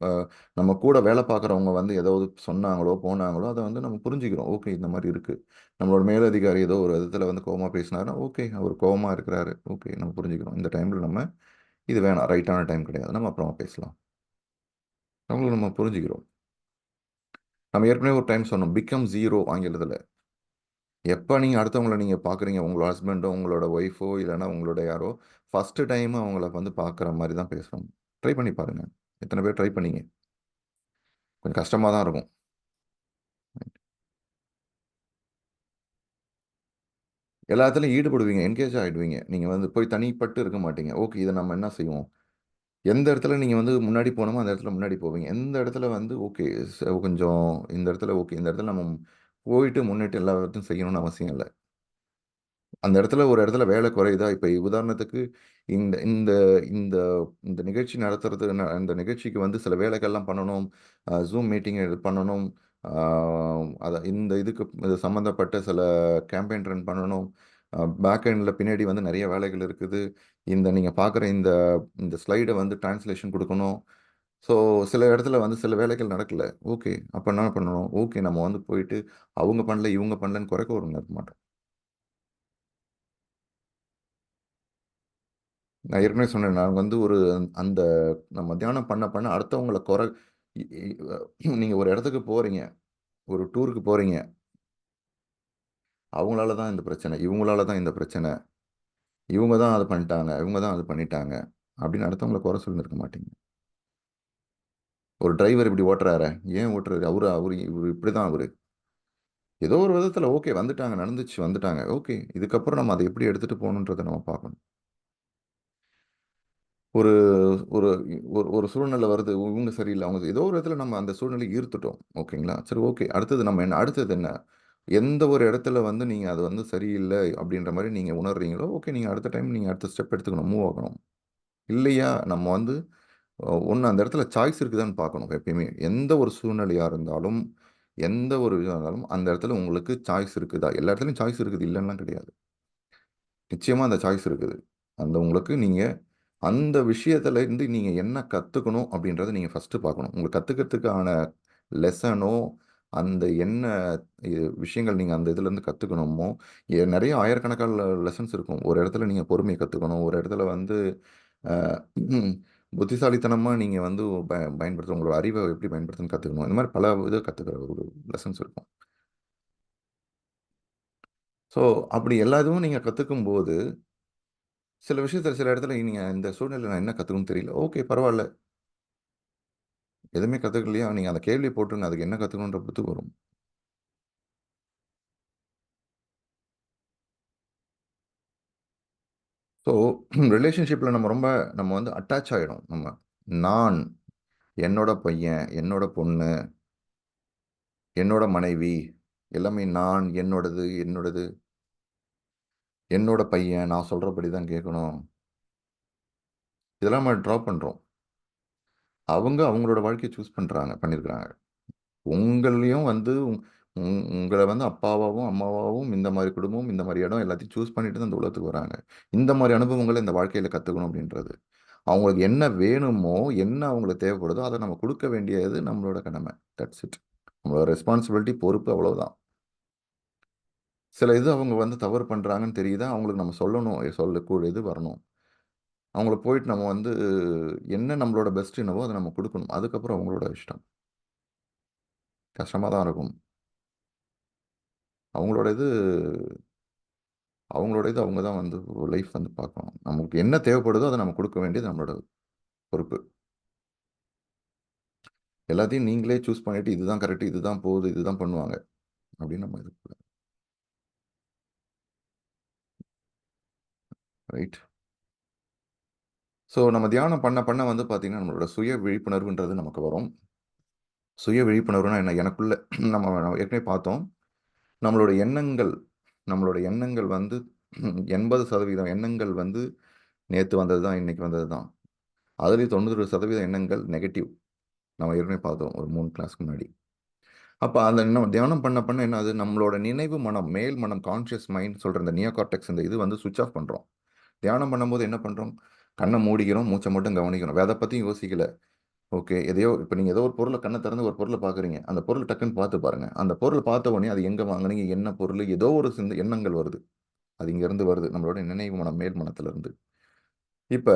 அ நம்ம கூட வேலை பார்க்குறவங்க வந்து ஏதாவது சொன்னாங்களோ, போனாங்களோ, அத வந்து நம்ம புரிஞ்சுக்கிறோம். ஓகே இந்த மாரி இருக்கு. நம்மளோட மேலதிகாரி ஏதோ ஒரு விதத்தில வந்து கோவமா பேசினாருன்னா, ஓகே அவர் கோவமா இருக்கிறாரு. ஓகே நம்ம புரிஞ்சுக்கிறோம். இந்த டைம்ல நம்ம இது வேணாம். ரைட்டான டைம் கிடையாது. நம்ம அப்புறமா பேசலாம். அவங்கள நம்ம புரிஞ்சுக்கிறோம். நம்ம ஏற்கனவே ஒரு டைம் சொன்னோம். பிகம் ஜீரோ ஆங்கிலத்தில. எப்ப நீங்க அடுத்தவங்கள நீங்க பார்க்குறீங்க, உங்களோட ஹஸ்பண்டோ, உங்களோட ஒய்ஃபோ இல்லன்னா உங்களோட யாரோ, ஃபர்ஸ்ட்டு டைமு அவங்கள வந்து பார்க்குற மாரி தான் பேசணும். ட்ரை பண்ணி பாருங்க. எத்தன பேர் ட்ரை பண்ணீங்க? கொஞ்சம் கஷ்டமா தான் இருக்கும். எல்லாத்துலயும் ஈடுபடுவீங்க. என்கேஜ் ஆயிடுவீங்க. நீங்க வந்து போய் தனிப்பட்டு இருக்க மாட்டீங்க. ஓகே இத நம்ம என்ன செய்வோம்? எந்த இடத்துல நீங்க வந்து முன்னாடி போணுமோ, அந்த இடத்துல முன்னாடி போவீங்க. எந்த இடத்துல வந்து ஓகே கொஞ்சம் இந்த இடத்துல ஓகே. இந்த இடத்துல நம்ம போயிட்டு முன்னிட்டு எல்லாத்தையும் செய்யணும்னு அவசியம் இல்ல. அந்த இடத்துல ஒரு இடத்துல வேலை குறையுதா, இப்ப உதாரணத்துக்கு இந்த இந்த இந்த இந்த நிகழ்ச்சி நடத்துறது இந்த நிகழ்ச்சிக்கு வந்து சில வேலைகள்லாம் பண்ணணும். Zoom மீட்டிங் இது பண்ணணும். ஆ இந்த இதுக்கு இது சம்மந்தப்பட்ட சில கேம்பெயின் ரன் பண்ணணும். பேக் எண்ட்ல பின்னாடி வந்து நெறைய வேலைகள் இருக்குது. நீங்க பார்க்குற இந்த இந்த ஸ்லைட வந்து டிரான்ஸ்லேஷன் குடுக்கணும். ஸோ சில இடத்துல வந்து சில வேலைகள் நடக்கல. ஓகே. அப்ப என்ன பண்ணணும்? ஓகே நம்ம வந்து போயிட்டு அவங்க பண்ணல, இவங்க பண்ணலன்னு குறைக்க ஒரு மாட்டோம். நான் ஏற்கனவே சொன்னேன். நான் வந்து ஒரு அந்த நம்ம தியானம் பண்ண பண்ண அடுத்தவங்கள இ இ நீங்க ஒரு இடத்துக்கு போறீங்க. ஒரு டூருக்கு போறீங்க. அவங்களால தான் இந்த பிரச்சனை. இவங்களால தான் இந்த பிரச்சனை. இவங்க தான் அத பண்ணிட்டாங்க. இவங்க தான் அத பண்ணிட்டாங்க. அப்படின்னு அடுத்தவங்கள குறை சொல்லின்னு இருக்க மாட்டீங்க. ஒரு டிரைவர் இப்படி ஓட்டுறாரே, ஏன் ஓட்டுறாரு? அவரு இப்படிதான் அவரு. ஏதோ ஒரு விதத்தில ஓகே வந்துட்டாங்க, நடந்துச்சு வந்துட்டாங்க. ஓகே. இதுக்கப்புறம் நம்ம அத எப்படி எடுத்துட்டு போணுன்றத நம்ம பார்க்கணும். ஒரு ஒரு ஒரு ஒரு சூழ்நிலை வருது. இவங்க சரியில்ல. அவங்க ஏதோ ஒரு இடத்துல நம்ம அந்த சூழ்நிலைய ஈர்த்துட்டோம். ஓகேங்களா? சரி ஓகே. அடுத்தது என்ன? எந்த ஒரு இடத்துல வந்து நீங்க அது வந்து சரியில்ல அப்படின்ற மாரி நீங்க உணர்றீங்களோ, ஓகே நீங்க அடுத்த டைம் நீங்க அடுத்த ஸ்டெப் எடுத்துக்கணும். மூவ் ஆகணும். இல்லையா, நம்ம வந்து ஒண்ணு அந்த இடத்துல சாய்ஸ் இருக்குதான்னு பார்க்கணும் எப்பயுமே. எந்த ஒரு சூழ்நிலையா இருந்தாலும், எந்த ஒரு இதுவா இருந்தாலும், அந்த இடத்துல உங்களுக்கு சாய்ஸ் இருக்குதா? எல்லா இடத்துலயும் சாய்ஸ் இருக்குது. இல்லன்னுலாம் கிடையாது. நிச்சயமா அந்த சாய்ஸ் இருக்குது. அந்த உங்களுக்கு நீங்க அந்த விஷயத்துல இருந்து நீங்க என்ன கத்துக்கணும் அப்படின்றத நீங்க ஃபர்ஸ்ட்டு பார்க்கணும். உங்களுக்கு கத்துக்கிறதுக்கான லெசனோ, அந்த என்ன விஷயங்கள் நீங்க அந்த இதுலருந்து கத்துக்கணுமோ, நெறைய ஆயிரக்கணக்கான லெசன்ஸ் இருக்கும். ஒரு இடத்துல நீங்க பொறுமைய கத்துக்கணும். ஒரு இடத்துல வந்து அ புத்திசாலித்தனமா நீங்க வந்து பயன்படுத்தணும். உங்களோட அறிவ எப்படி பயன்படுத்தணும்னு கத்துக்கணும். இந்த மாரி பல இத கத்துக்கிற ஒரு லெசன்ஸ் இருக்கும். ஸோ, அப்படி எல்லா இதுவும் நீங்க கத்துக்கும்போது சில விஷயத்துல சில இடத்துல நீங்க இந்த சூழ்நிலையில நான் என்ன கத்துக்கணும்னு தெரியல. ஓகே பரவால்ல. எதுவுமே கத்துக்கலையா? நீங்க அந்த கேள்விய போட்டுருங்க. அதுக்கு என்ன கத்துக்கணுன்ற பொறுத்து வரும். ஸோ ரிலேஷன்ஷிப்ல நம்ம வந்து அட்டாச் ஆயிடும். நான், என்னோட பையன், என்னோட பொண்ணு, என்னோட மனைவி, எல்லாமே நான், என்னோட பையன், நான் சொல்றபடி தான் கேட்கணும். இதெல்லாம் நம்ம ட்ராப் பண்றோம். அவங்க அவங்களோட வாழ்க்கைய சூஸ் பண்ணியிருக்கிறாங்க. உங்களையும் வந்து உங்கள வந்து அப்பாவாவும், அம்மாவாவும் இந்த மாரி குடும்பம், இந்த மாரி இடம் எல்லாத்தையும் சூஸ் பண்ணிட்டு தான் இந்த உலகத்துக்கு வராங்க. இந்த மாரி அனுபவங்கள இந்த வாழ்க்கையில கத்துக்கணும் அப்படின்றது. அவங்களுக்கு என்ன வேணுமோ, என்ன அவங்களுக்கு தேவைப்படுதோ, அத நம்ம குடுக்க வேண்டியது நம்மளோட கடமை. That's it. நம்மளோட ரெஸ்பான்சிபிலிட்டி, பொறுப்பு அவ்வளவுதான். சில இது அவங்க வந்து தவறு பண்றாங்கன்னு தெரியுதா, அவங்களுக்கு நம்ம சொல்லணும். சொல்லக்கூடிய இது வரணும். அவங்கள போயிட்டு நம்ம வந்து என்ன நம்மளோட பெஸ்ட் என்னவோ அத நம்ம குடுக்கணும். அதுக்கப்புறம் அவங்களோட இஷ்டம். கஷ்டமா தான் இருக்கும். அவங்களோட இது அவங்க தான் வந்து லைஃப் வந்து பார்க்கணும். நமக்கு என்ன தேவைப்படுதோ, அத நம்ம குடுக்க வேண்டியது நம்மளோட பொறுப்பு. எல்லாத்தையும் நீங்களே சூஸ் பண்ணிட்டு, இதுதான் கரெக்ட், இதுதான் போகுது, இதுதான் பண்ணுவாங்க. அப்படின்னு நம்ம இருக்கக்கூடாது. ரைட். ஸோ நம்ம தியானம் பண்ண பண்ண வந்து பார்த்தீங்கன்னா, நம்மளோட சுய விழிப்புணர்வுன்றது நமக்கு வரும். சுய விழிப்புணர்வுனா என்ன? எனக்குள்ள நம்ம ஏற்கனவே பார்த்தோம். நம்மளோட எண்ணங்கள் நம்மளோட எண்ணங்கள் வந்து 80% எண்ணங்கள் வந்து நேத்து வந்தது தான், இன்னைக்கு வந்தது தான். அதுலயும் 90% எண்ணங்கள் நெகட்டிவ். நம்ம ஏற்கனவே பார்த்தோம் ஒரு 3 கிளாஸ்க்கு முன்னாடி. அப்ப அந்த தியானம் பண்ண பண்ண என்ன ஆகுது? நம்மளோட நினைவு மனம், மேல் மனம், கான்ஷியஸ் மைண்ட் சொல்ற இந்த நியோ கார்டெக்ஸ் இந்த இது வந்து ஸ்விட்ச் ஆஃப் பண்றோம். தியானம் பண்ணும்போது என்ன பண்றோம்? கண்ண மூடிக்கிறோம். மூச்ச மட்டும் கவனிக்கிறோம். வேற எத பத்தியும் யோசிக்கல. ஓகே. இப்ப நீங்க ஏதோ ஒரு பொருள கண்ண திறந்து ஒரு பொருள பார்க்குறீங்க. அந்த பொருள் டக்குன்னு பார்த்து பாருங்க. அந்த பொருள் பார்த்த உடனே அது எங்க வாங்குனீங்க? என்ன பொருள்? ஏதோ ஒரு எண்ணங்கள் வருது. அது இங்கருந்து வருது. நம்மளோட நினைவு மனம், மேல் மனத்திலருந்து. இப்ப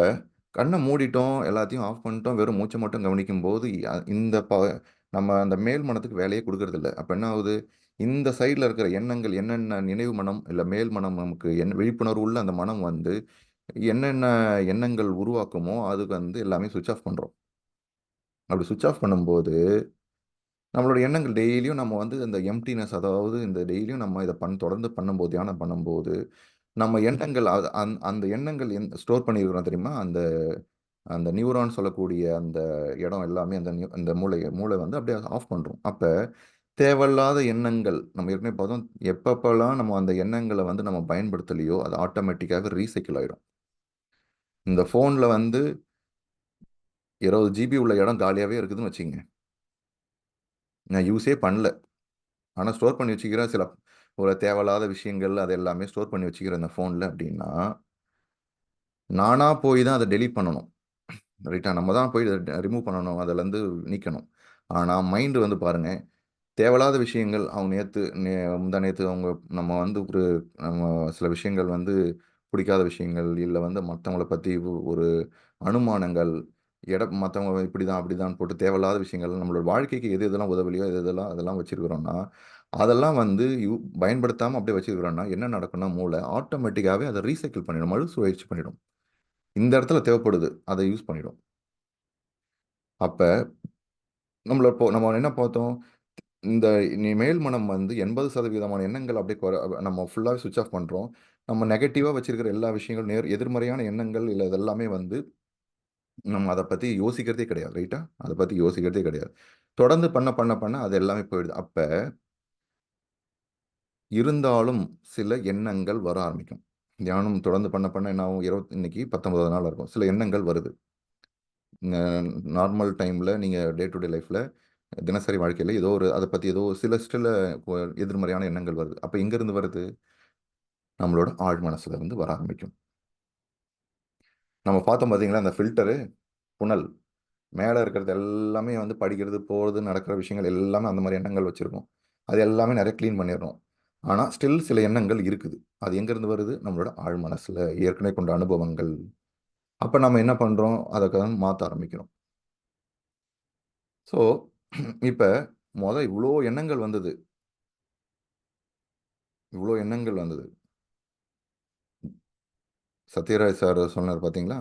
கண்ண மூடிட்டோம். எல்லாத்தையும் ஆஃப் பண்ணிட்டோம். வெறும் மூச்ச மட்டும் கவனிக்கும்போது, இந்த நம்ம அந்த மேல் மனத்துக்கு வேலையே குடுக்குறதில்ல. அப்ப என்ன ஆகுது? இந்த சைட்ல இருக்கிற எண்ணங்கள் என்னென்ன நினைவு மனம், இல்ல மேல் மனம் நமக்கு விழிப்புணர்வு உள்ள அந்த மனம் வந்து என்னென்ன எண்ணங்கள் உருவாக்குமோ, அதுக்கு வந்து எல்லாமே ஸ்விட்ச் ஆஃப் பண்றோம். அப்படி ஸ்விட்ச் ஆஃப் பண்ணும்போது, நம்மளோட எண்ணங்கள் டெய்லியும் நம்ம வந்து இந்த எம்ப்டினஸ் அதாவது இந்த டெய்லியும் நம்ம இத தொடர்ந்து பண்ணும்போது, தியானம் பண்ணும்போது, நம்ம எண்ணங்கள் அந்த எண்ணங்கள் ஸ்டோர் பண்ணியிருக்கிறோம் தெரியுமா? அந்த அந்த நியூரான் சொல்லக்கூடிய அந்த இடம் எல்லாமே அந்த மூளை வந்து அப்படியே ஆஃப் பண்றோம். அப்ப தேவையில்லாத எண்ணங்கள் நம்ம ஏற்கனவே பார்த்தோம். எப்பப்பலாம் நம்ம அந்த எண்ணங்கள வந்து நம்ம பயன்படுத்தலையோ, அது ஆட்டோமேட்டிக்காக ரீசைக்கிள் ஆயிடும். இந்த ஃபோன்ல வந்து 20 ஜிபி உள்ள இடம் காலியாவே இருக்குதுன்னு வச்சுக்கங்க. நான் யூஸே பண்ணல. ஆனா ஸ்டோர் பண்ணி வச்சுக்கிறேன். ஒரு தேவையில்லாத விஷயங்கள் அது எல்லாமே ஸ்டோர் பண்ணி வச்சுக்கிறேன் இந்த ஃபோன்ல அப்படின்னா, நானா போய் தான் அத டெலீட் பண்ணணும். ரைட்டா? நம்ம தான் போய் ரிமூவ் பண்ணணும். அதுலருந்து நீக்கணும். ஆனா மைண்ட் வந்து பாருங்க, தேவையில்லாத விஷயங்கள் அவங்க முந்தா நேத்து நம்ம வந்து நம்ம சில விஷயங்கள் வந்து பிடிக்காத விஷயங்கள், இல்ல வந்து மத்தவங்கள பத்தி ஒரு அனுமானங்கள், மத்தவங்க இப்படிதான், அப்படிதான் போட்டு தேவையில்லாத விஷயங்கள் நம்மளோட வாழ்க்கைக்கு எது எதெல்லாம் உதவலையோ, எது எதெல்லாம் அதெல்லாம் வச்சிருக்கிறோம்னா, அதெல்லாம் வந்து பயன்படுத்தாம அப்படியே வச்சிருக்கிறோம்னா, என்ன நடக்கும்னா, மூளை ஆட்டோமேட்டிக்காவே அத ரீசைக்கிள் பண்ணிடும். மறுசுழற்சி பண்ணிடும். இந்த இடத்துல தேவைப்படுது. அத யூஸ் பண்ணிடும். அப்ப நம்ம என்ன பார்த்தோம்? இந்த மேல் மனம் வந்து 80% எண்ணங்கள் அப்படியே நம்ம ஃபுல்லாவே ஸ்விட்ச் ஆஃப் பண்றோம். நம்ம நெகட்டிவா வச்சிருக்கிற எல்லா விஷயங்களும் எதிர்மறையான எண்ணங்கள் இல்ல இது எல்லாமே வந்து நம்ம அத பத்தி யோசிக்கிறதே கிடையாது. ரைட்டா? அத பத்தி யோசிக்கிறதே கிடையாது. தொடர்ந்து பண்ண அது எல்லாமே போயிடுது. அப்ப இருந்தாலும் சில எண்ணங்கள் வர ஆரம்பிக்கும். தியானம் தொடர்ந்து பண்ண என்ன ஆகும்? இன்னைக்கு 19வது நாள் இருக்கும். சில எண்ணங்கள் வருது. ந நார்மல் டைம்ல நீங்க டே டு டே லைஃப்ல தினசரி வாழ்க்கையில ஏதோ ஒரு அத பத்தி ஏதோ சில எதிர்மறையான எண்ணங்கள் வருது. அப்ப எங்கிருந்து வருது? நம்மளோட ஆழ் மனசுல இருந்து வர ஆரம்பிக்கும். நம்ம பார்த்தோம் பார்த்தீங்களா, அந்த ஃபில்டரு, புனல். மேல இருக்கிறது எல்லாமே வந்து படிக்கிறது, போறது, நடக்கிற விஷயங்கள் எல்லாமே அந்த மாரி எண்ணங்கள் வச்சிருக்கும். அது எல்லாமே நெறைய கிளீன் பண்ணிறணும். ஆனா, ஸ்டில் சில எண்ணங்கள் இருக்குது. அது எங்கேருந்து வருது? நம்மளோட ஆழ் மனசுல ஏற்கனவே கொண்ட அனுபவங்கள். அப்ப நம்ம என்ன பண்றோம்? அத மாத்த ஆரம்பிக்கிறோம். ஸோ, இப்ப இவ்ளோ எண்ணங்கள் வந்தது. இவ்ளோ எண்ணங்கள் வந்தது. சத்யராஜ் சார் சொன்னாரு பார்த்தீங்களா?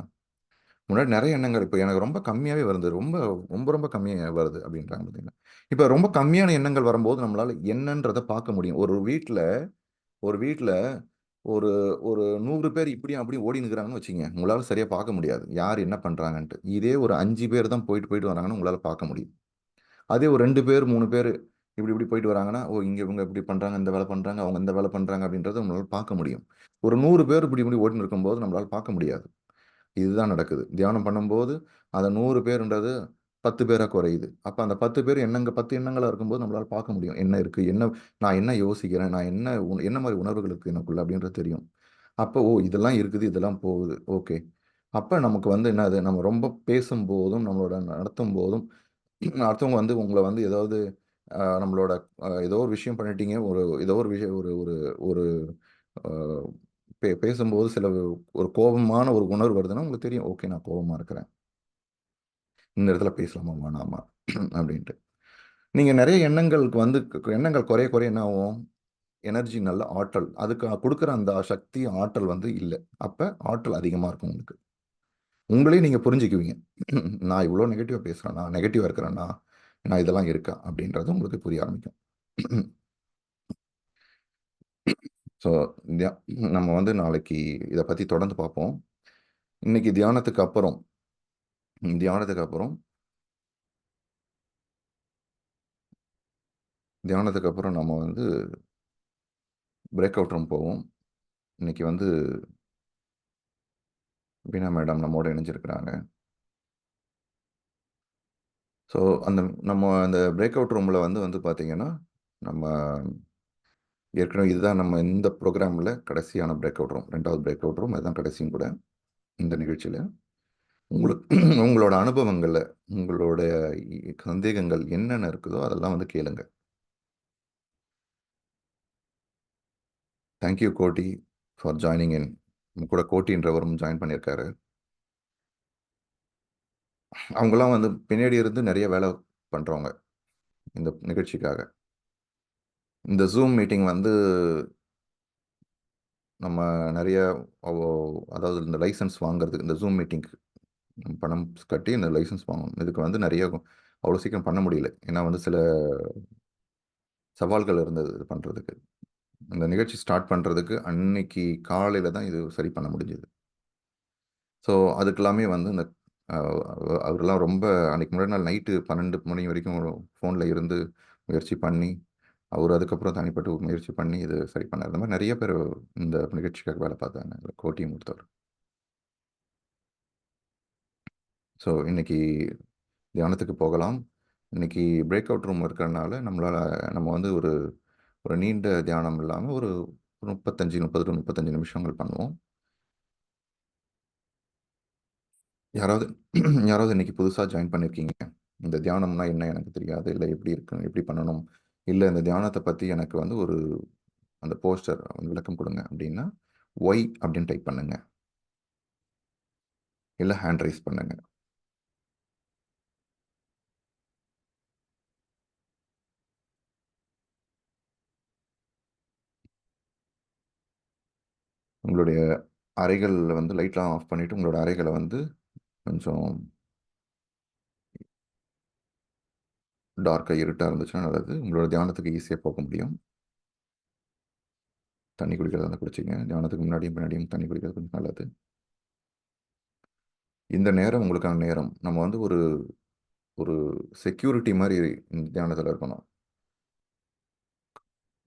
முன்னாடி நெறைய எண்ணங்கள். இப்ப எனக்கு ரொம்ப கம்மியாவே வருது. ரொம்ப ரொம்ப ரொம்ப கம்மியா வருது அப்டின்றாங்க பார்த்தீங்களா? இப்ப ரொம்ப கம்மியான எண்ணங்கள் வரும்போது நம்மளால என்னன்றத பார்க்க முடியும். ஒரு வீட்ல ஒரு ஒரு 100 பேர் இப்படியும் அப்படியும் ஓடின்னுருக்காங்கன்னு வச்சுக்கங்க. உங்களால சரியா பார்க்க முடியாது. யார் என்ன பண்றாங்கன்ட்டு. இதே ஒரு 5 பேர் தான் போயிட்டு போயிட்டு வராங்கன்னு உங்களால பார்க்க முடியும். அதே ஒரு 2 பேர், 3 பேரு இப்படி இப்படி போயிட்டு வராங்கன்னா, ஓ! இங்க இவங்க இப்படி பண்றாங்க, இந்த வேலை பண்றாங்க, அவங்க இந்த வேலை பண்றாங்க அப்படின்றத உங்களால பார்க்க முடியும். ஒரு 100 பேர் இப்படி இப்படி ஓடின்னு இருக்கும்போது நம்மளால பார்க்க முடியாது. இதுதான் நடக்குது. தியானம் பண்ணும்போது, அந்த 100 பேருன்றது 10 பேரா குறையுது. அப்ப அந்த 10 பேர் 10 எண்ணங்களா இருக்கும்போது நம்மளால பார்க்க முடியும். என்ன இருக்கு? நான் என்ன யோசிக்கிறேன்? நான் என்ன மாரி உணர்வுகள் இருக்கு எனக்குள்ள அப்படின்றது தெரியும். அப்போ, ஓ! இதெல்லாம் இருக்குது, இதெல்லாம் போகுது. ஓகே. அப்ப நமக்கு வந்து என்னது? நம்ம ரொம்ப பேசும்போதும், நம்மளோட நடத்தும்போதும், அடுத்தவங்க வந்து உங்கள வந்து ஏதாவது நம்மளோட ஏதோ ஒரு விஷயம் பண்ணிட்டீங்க. ஏதோ ஒரு விஷயம் ஒரு ஒரு ஒரு அ பேசும்போது ஒரு கோபமான ஒரு உணர்வு வருதுன்னா, உங்களுக்கு தெரியும். ஓகே நான் கோவமா இருக்கிறேன். இந்த இடத்துல பேசலாமா? வேணாமா? அப்படின்ட்டு. நீங்க நெறைய எண்ணங்களுக்கு வந்து எண்ணங்கள் குறைய குறைய என்ன ஆகும்? எனர்ஜி நல்ல ஆற்றல். அதுக்கு குடுக்குற அந்த சக்தி, ஆற்றல் வந்து இல்ல. அப்ப ஆற்றல் அதிகமா இருக்கும் உங்களுக்கு. உங்களையும் நீங்க புரிஞ்சுக்குவீங்க. நான் இவ்ளோ நெகட்டிவா பேசுறேனா? நெகட்டிவா இருக்கிறேனா? நான் இதெல்லாம் இருக்கா? அப்படின்றது உங்களுக்கு புரிய ஆரம்பிக்கும். ஸோ, தியா நம்ம வந்து நாளைக்கு இத பத்தி தொடர்ந்து பார்ப்போம். இன்னைக்கு தியானத்துக்கு அப்புறம் தியானத்துக்கு அப்புறம் நம்ம வந்து பிரேக் அவுட் ரூம் போவோம். இன்னைக்கு வந்து வீணா மேடம் நம்மோட இணைஞ்சிருக்கிறாங்க. ஸோ, நம்ம அந்த பிரேக் அவுட் ரூம்ல வந்து வந்து பார்த்தீங்கன்னா, நம்ம ஏற்கனவே இதுதான் நம்ம இந்த புரோகிராம்ல கடைசியான பிரேக் அவுட் ரூம். 2வது பிரேக் அவுட் ரூம். இதுதான் கடைசியும் கூட இந்த நிகழ்ச்சியில. உங்களுக்கு உங்களோட அனுபவங்கள்ல, உங்களோட சந்தேகங்கள் என்னென்ன இருக்குதோ அதெல்லாம் வந்து கேளுங்க. தேங்க் யூ கோட்டி ஃபார் ஜாயினிங் இன். நம்ம கூட கோட்டின்றவரும் ஜாயின் பண்ணியிருக்காரு. அவங்கலாம் வந்து பின்னாடி இருந்து நெறைய வேலை பண்றவங்க, இந்த நிகழ்ச்சிக்காக. இந்த Zoom மீட்டிங் வந்து நம்ம நெறைய அவ் அதாவது இந்த லைசென்ஸ் வாங்குறதுக்கு இந்த Zoom மீட்டிங்க்கு பணம் கட்டி இந்த லைசென்ஸ் வாங்கணும். இதுக்கு வந்து நெறைய அவ்வளோ சீக்கிரம் பண்ண முடியல. ஏன்னா வந்து சில சவால்கள் இருந்தது இது பண்றதுக்கு. இந்த நிகழ்ச்சி ஸ்டார்ட் பண்றதுக்கு அன்னைக்கு காலையில தான் இது சரி பண்ண முடிஞ்சது. ஸோ, அதுக்கெல்லாமே வந்து இந்த அ அவரெல்லாம் ரொம்ப அன்னைக்கு முன்னாடி நாள் நைட்டு 12 மணி வரைக்கும் ஃபோன்ல இருந்து முயற்சி பண்ணி, அவரு அதுக்கப்புறம் தனிப்பட்டு முயற்சி பண்ணி இது சரி பண்ணாரு. இந்த மாரி நெறைய பேரு இந்த நிகழ்ச்சிக்காக வேலை பார்த்தாங்க. அதுல கோட்டியும் ஒருத்தர். ஸோ, இன்னைக்கு தியானத்துக்கு போகலாம். இன்னைக்கு பிரேக் அவுட் ரூம் இருக்கிறனால நம்ம வந்து ஒரு ஒரு நீண்ட தியானம் இல்லாம ஒரு 30 டூ 35 நிமிஷங்கள் பண்ணுவோம். யாராவது யாராவது இன்னைக்கு புதுசா ஜாயின் பண்ணியிருக்கீங்க. இந்த தியானம்னா என்ன எனக்கு தெரியாது. இல்ல எப்படி இருக்கு? எப்படி பண்ணணும்? இல்ல இந்த தியானத்த பத்தி எனக்கு வந்து அந்த போஸ்டர் விளக்கம் குடுங்க அப்படின்னா, ஒய் அப்படின்னு டைப் பண்ணுங்க, இல்லை ஹேண்ட் ரைஸ் பண்ணுங்க. உங்களுடைய அறைகளில் வந்து லைட்லாம் ஆஃப் பண்ணிவிட்டு உங்களோட அறைகளை வந்து கொஞ்சம் டார்க்காக இருட்டாக இருந்துச்சுன்னா நல்லது. உங்களோட தியானத்துக்கு ஈஸியாக போக முடியும். தண்ணி குடிக்கிறதா இருந்தால் குடிச்சிங்க. தியானத்துக்கு முன்னாடியும் பின்னாடியும் தண்ணி குடிக்கிறது கொஞ்சம் நல்லது. இந்த நேரம் உங்களுக்கான நேரம். நம்ம வந்து ஒரு ஒரு செக்யூரிட்டி மாதிரி இந்த தியானத்தில் இருக்கணும்.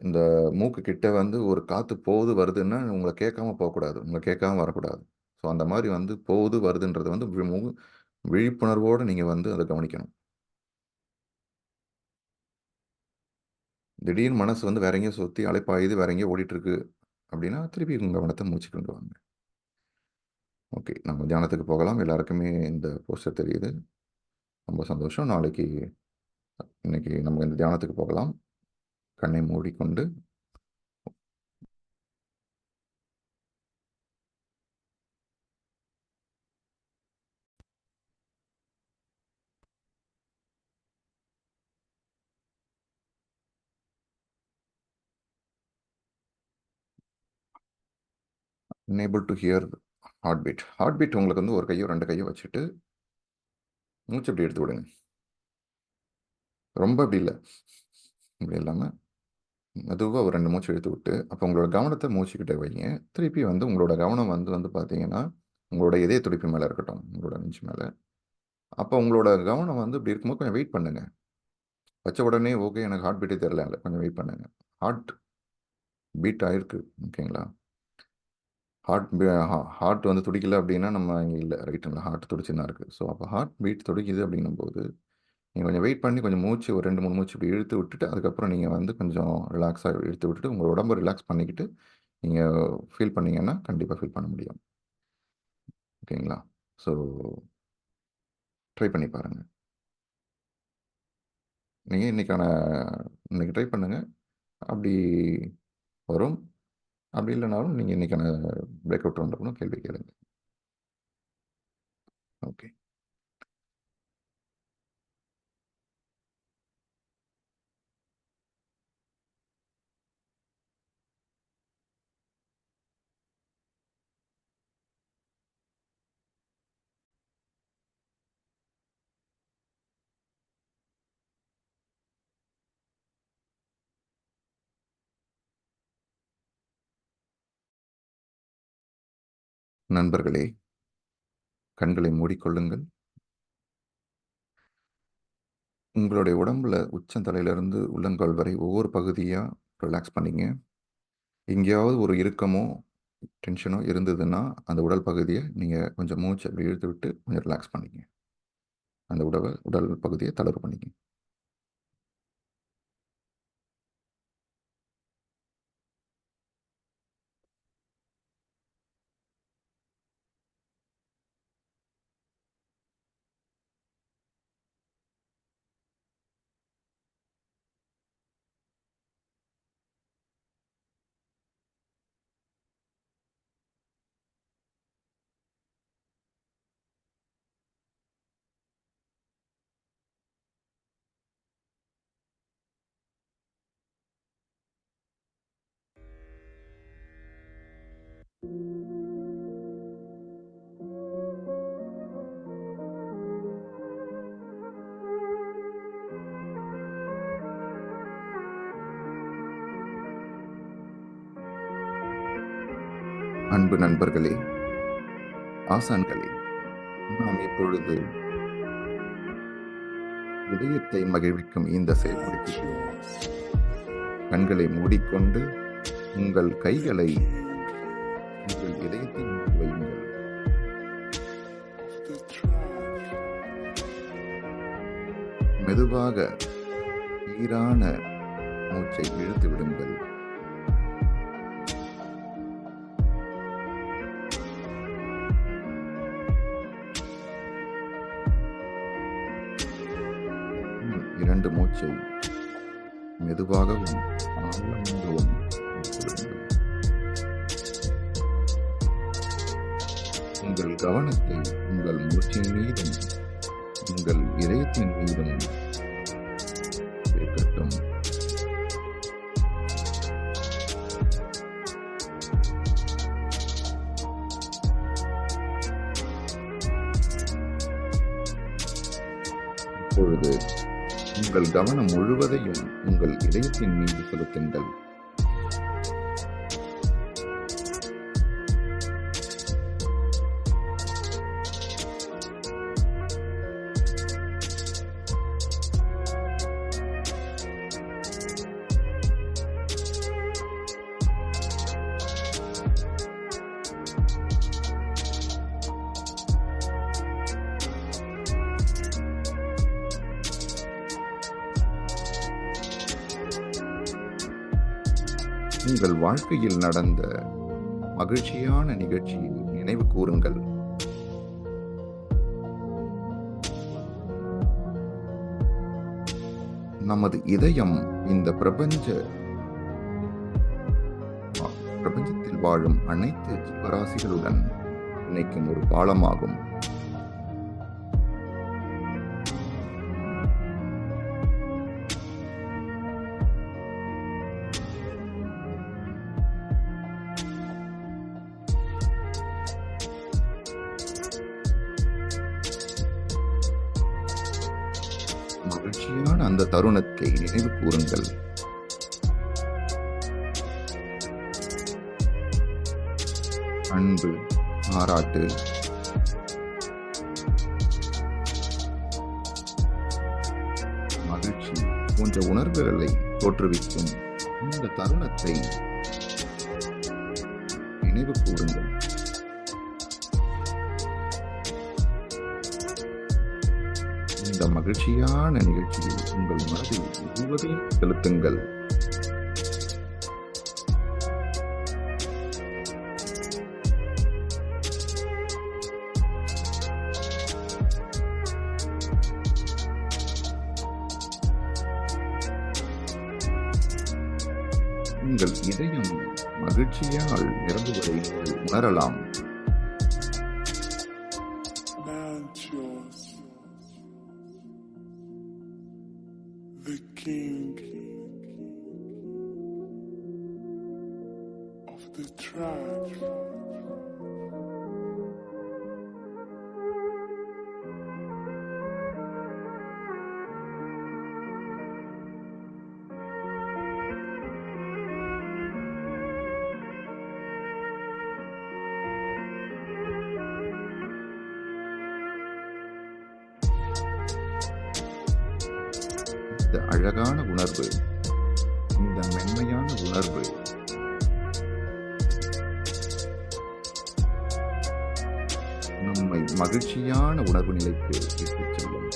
இந்த மூக்கு கிட்ட வந்து ஒரு காற்று போகுது வருதுன்னா உங்களை கேட்காம போகக்கூடாது, உங்களை கேட்காம வரக்கூடாது. ஸோ அந்த மாதிரி வந்து போகுது வருதுன்றது வந்து விழிப்புணர்வோடு நீங்கள் வந்து அதை கவனிக்கணும். திடீர்னு மனசு வந்து வேற எங்கேயும் சுற்றி அலைப்பாயுது, வேற எங்கேயோ ஓடிட்டு இருக்கு அப்படின்னா திருப்பி உங்கள் கவனத்தை மூச்சு கொண்டு வாங்க. ஓகே, நம்ம தியானத்துக்கு போகலாம். எல்லாருக்குமே இந்த போஸ்டர் தெரியுது. ரொம்ப சந்தோஷம். இன்னைக்கு நம்ம இந்த தியானத்துக்கு போகலாம். கண்ணை மூடிக்கொண்டு enable to hear heart beat. Heart beat உங்களுக்கு வந்து ஒரு கையோ 2 கையோ வச்சுட்டு மூச்சு இப்படி எடுத்து விடுங்க. ரொம்ப அப்படி இல்லை, இப்படி இல்லாமல் மெதுவாக ஒரு 2 மூச்சு எடுத்து விட்டு அப்போ உங்களோட கவனத்தை மூச்சுக்கிட்டே வைங்க. திருப்பி வந்து உங்களோட கவனம் வந்து பார்த்தீங்கன்னா உங்களோட இதய துடிப்பு மேலே இருக்கட்டும், உங்களோட நெஞ்சு மேலே. அப்போ உங்களோட கவனம் வந்து இப்படி இருக்கும்போது கொஞ்சம் வெயிட் பண்ணுங்க. வச்ச உடனே ஓகே எனக்கு ஹார்ட் பீட்டே தெரியல, இல்லை, கொஞ்சம் வெயிட் பண்ணுங்க. ஹார்ட் பீட் ஆயிருக்கு, ஓகேங்களா? ஹார்ட் வந்து துடிக்கல அப்படின்னா நம்ம இங்கே இல்லை, ரைட்டுங்களா? ஹார்ட் துடிச்சுன்னு இருக்குது. ஸோ அப்போ ஹார்ட் பீட் துடிக்குது அப்படின்னும் போது நீங்கள் கொஞ்சம் வெயிட் பண்ணி கொஞ்சம் மூச்சு ஒரு 2-3 மூச்சு இப்படி இழுத்து விட்டுட்டு அதுக்கப்புறம் நீங்கள் வந்து கொஞ்சம் ரிலாக்ஸாக இழுத்து விட்டுட்டு உங்கள் உடம்பை ரிலாக்ஸ் பண்ணிக்கிட்டு நீங்கள் ஃபீல் பண்ணீங்கன்னா கண்டிப்பாக ஃபீல் பண்ண முடியும், ஓகேங்களா? ஸோ ட்ரை பண்ணி பாருங்கள். நீங்கள் இன்னைக்கு ட்ரை பண்ணுங்கள். அப்படி வரும். அப்படி இல்லைனாலும் நீங்கள் இன்றைக்கான பிரேக் அவுட் ரவுண்டில் கேள்வி கேளுங்க. ஓகே. நண்பர்களே, கண்களை மூடிக்கொள்ளுங்கள். உங்களுடைய உடம்புல உச்சந்தலையிலிருந்து உள்ளங்கால் வரை ஒவ்வொரு பகுதியாக ரிலாக்ஸ் பண்ணிங்க. எங்கேயாவது ஒரு இறுக்கமோ டென்ஷனோ இருந்ததுன்னா அந்த உடல் பகுதியை நீங்கள் கொஞ்சம் மூச்சு அப்படி இழுத்து விட்டு கொஞ்சம் ரிலாக்ஸ் பண்ணிங்க. அந்த உடல் பகுதியை தளர்வு பண்ணிங்க. அன்பு நண்பர்களே, ஆசான்களே, நாம் இப்பொழுது இதயத்தை மகிழ்விக்கும் இந்த செயல்முறைக்கு கண்களை மூடிக்கொண்டு உங்கள் கைகளை உங்கள் இதயத்தின் மீது வையுங்கள். மெதுவாக சீரான மூச்சை இழுத்து விடுங்கள். இரண்டு மூச்சை மெதுவாகவும் ஆழமாகவும் இழுத்து விடுங்கள். உங்கள் கவனத்தை உங்கள் மூச்சின் மீதும் உங்கள் இதயத்தின் மீதும் இருக்கட்டும். இப்பொழுது உங்கள் கவனம் முழுவதையும் உங்கள் இதயத்தின் மீது செலுத்துங்கள். உங்கள் வாழ்க்கையில் நடந்த மகிழ்ச்சியான நிகழ்ச்சியை நினைவு கூறுங்கள். நமது இதயம் இந்த பிரபஞ்சத்தில் வாழும் அனைத்து ஜீவராசிகளுடன் இணைக்கும் ஒரு பாலமாகும். மகிழ்ச்சியான அந்த தருணத்தை நினைவு கூறுங்கள். அன்பு, பாராட்டு, மகிழ்ச்சி போன்ற உணர்வுகளை தோற்றுவிக்கும் இந்த தருணத்தை நினைவு கூறுங்கள். இந்த மகிழ்ச்சியான நிகழ்ச்சியில் உங்கள் மனதில் முழுவதையும் செலுத்துங்கள். உங்கள் இதயம் மகிழ்ச்சியால் நிரம்புவதை நீங்கள் உணரலாம். The king of the tribe. இந்த அழகான உணர்வு, இந்த மென்மையான உணர்வு நம்மை மகிழ்ச்சியான உணர்வு நிலைக்கு இட்டுச் செல்லும்.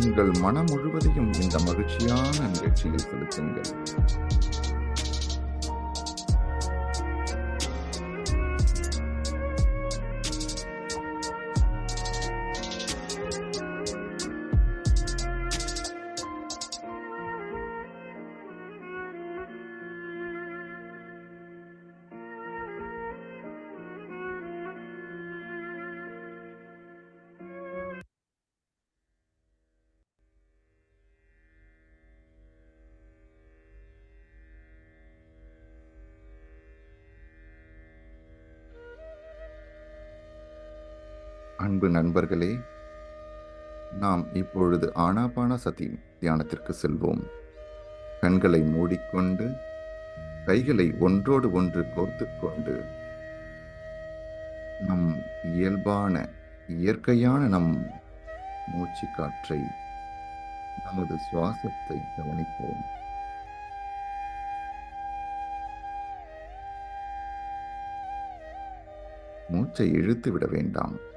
உங்கள் மனம் முழுவதையும் இந்த மகிழ்ச்சியான நிகழ்ச்சியில் செலுத்துங்கள். அன்பு நண்பர்களே, நாம் இப்பொழுது ஆனாபானசதி தியானத்திற்கு செல்வோம். கண்களை மூடிக்கொண்டு கைகளை ஒன்றோடு ஒன்று கோர்த்துக் கொண்டு நம் இயல்பான இயற்கையான நம் மூச்சு காற்றை, நமது சுவாசத்தை கவனிப்போம். மூச்சை இழுத்து விட வேண்டாம்.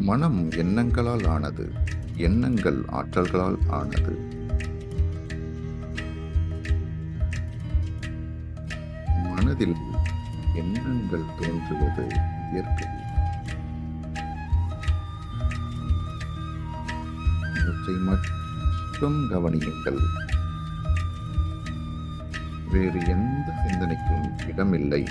மனம் எண்ணங்களால் ஆனது. எண்ணங்கள் ஆற்றல்களால் ஆனது. மனதில் எண்ணங்கள் தோன்றுவது இயற்கை. இவற்றை மட்டும் கவனியுங்கள். வேறு எந்த சிந்தனைக்கும் இடமில்லை.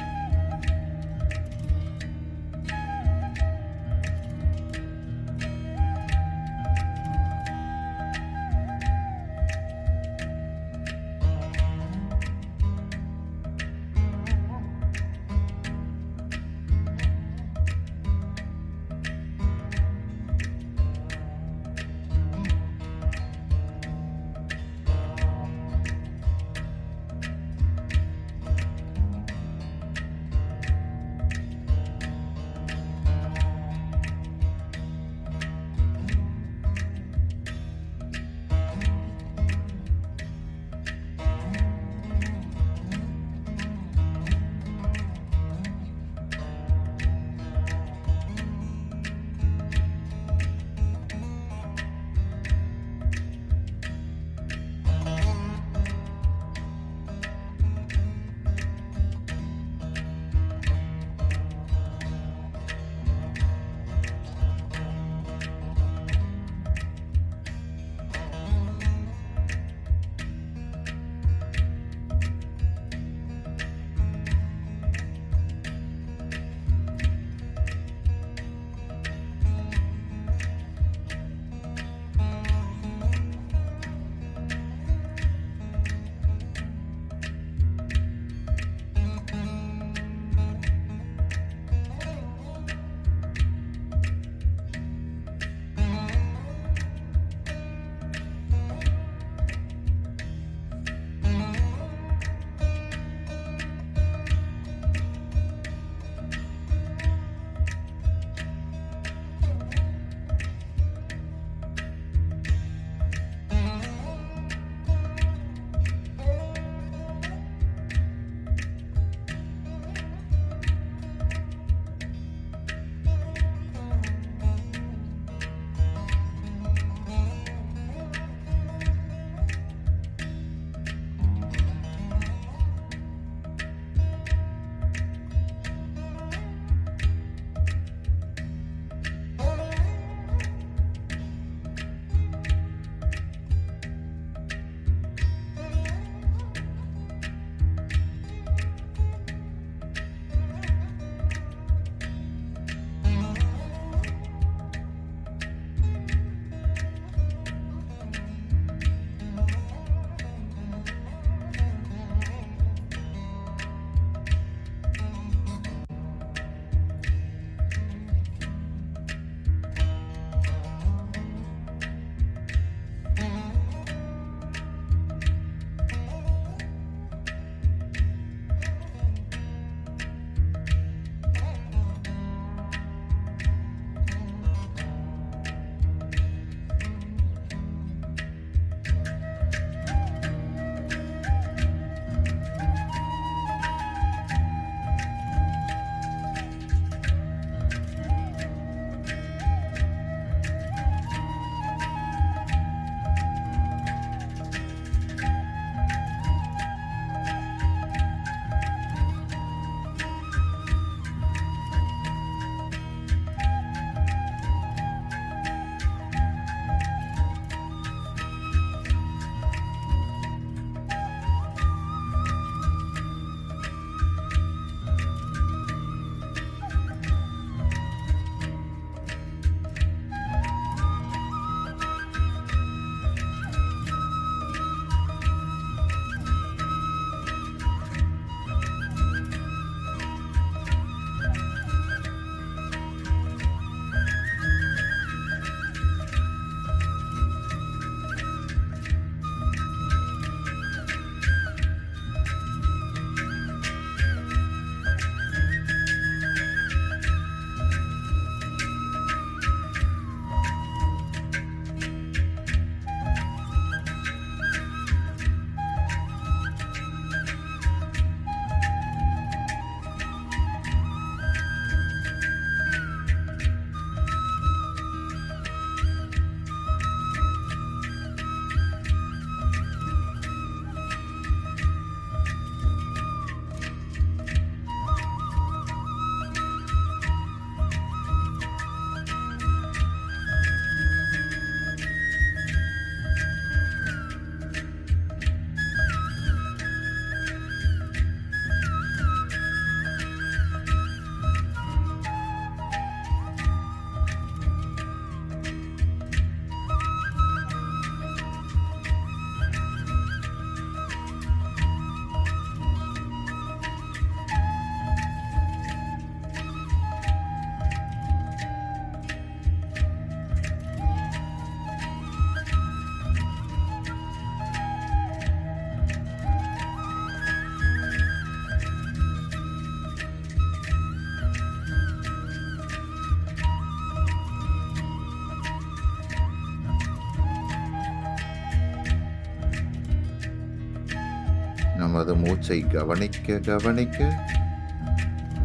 நமது மூச்சை கவனிக்க கவனிக்க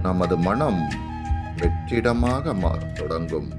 நமது மனம் வெற்றிடமாக மாறத் தொடங்கும்.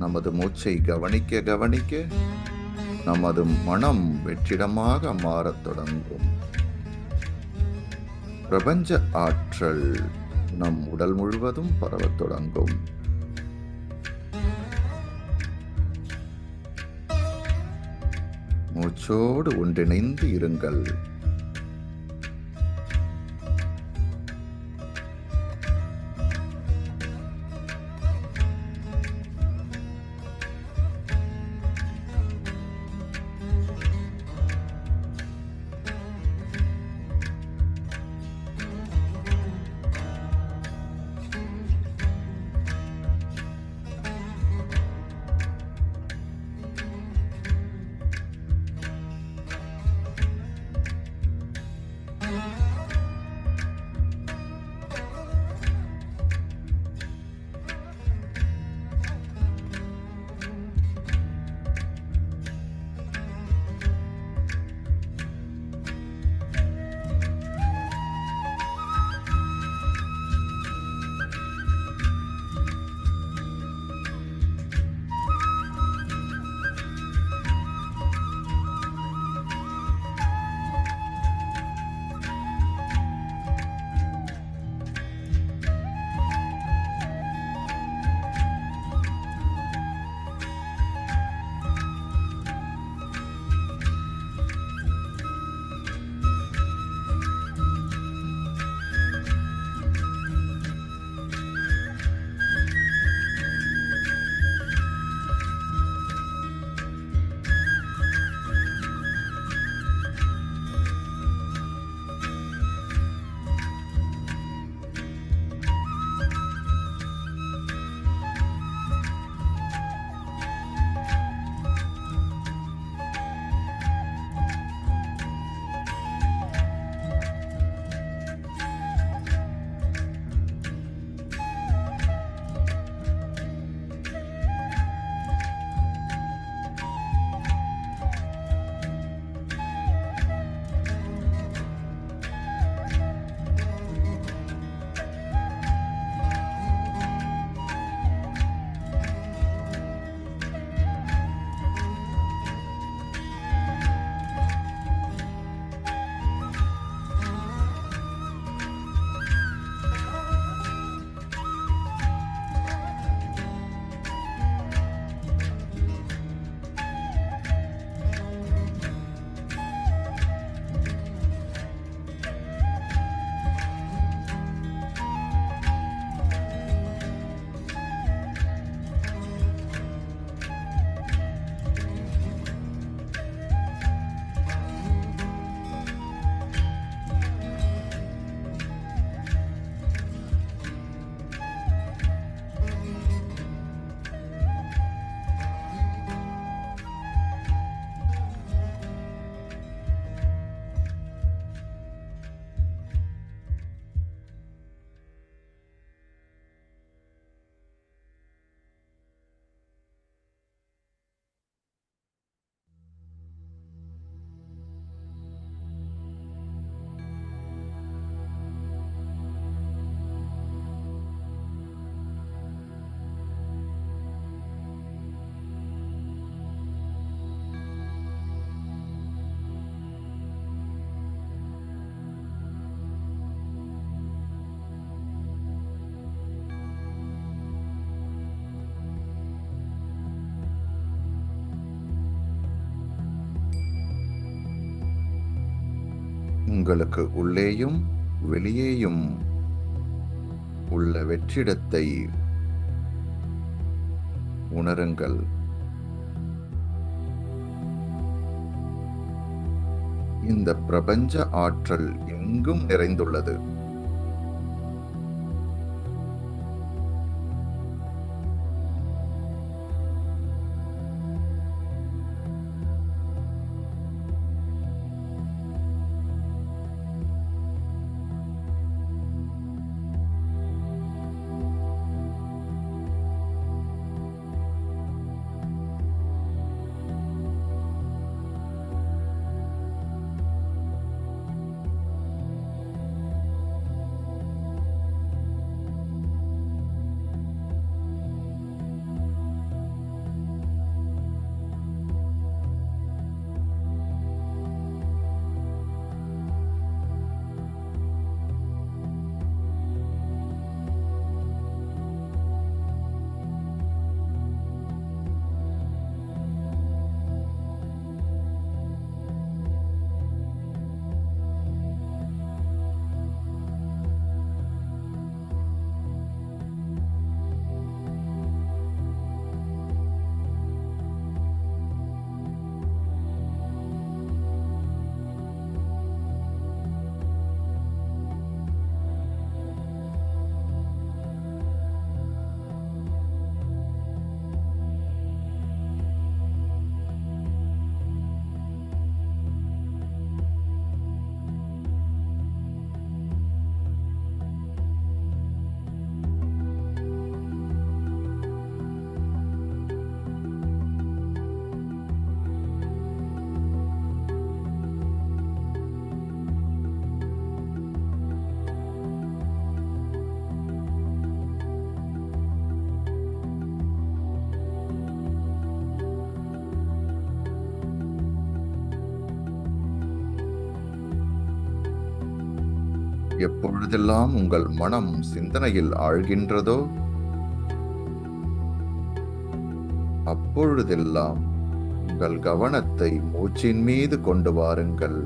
நமது மூச்சை கவனிக்க கவனிக்க நமது மனம் வெற்றிடமாக மாறத் தொடங்கும். பிரபஞ்ச ஆற்றல் நம் உடல் முழுவதும் பரவத் தொடங்கும். மூச்சோடு ஒன்றிணைந்து இருங்கள். உங்களுக்கு உள்ளேயும் வெளியேயும் உள்ள வெற்றிடத்தை உணருங்கள். இந்த பிரபஞ்ச ஆற்றல் எங்கும் நிறைந்துள்ளது. எப்பொழுதெல்லாம் உங்கள் மனம் சிந்தனையில் ஆழ்கின்றதோ அப்பொழுதெல்லாம் உங்கள் கவனத்தை மூச்சின் மீது கொண்டு வாருங்கள்.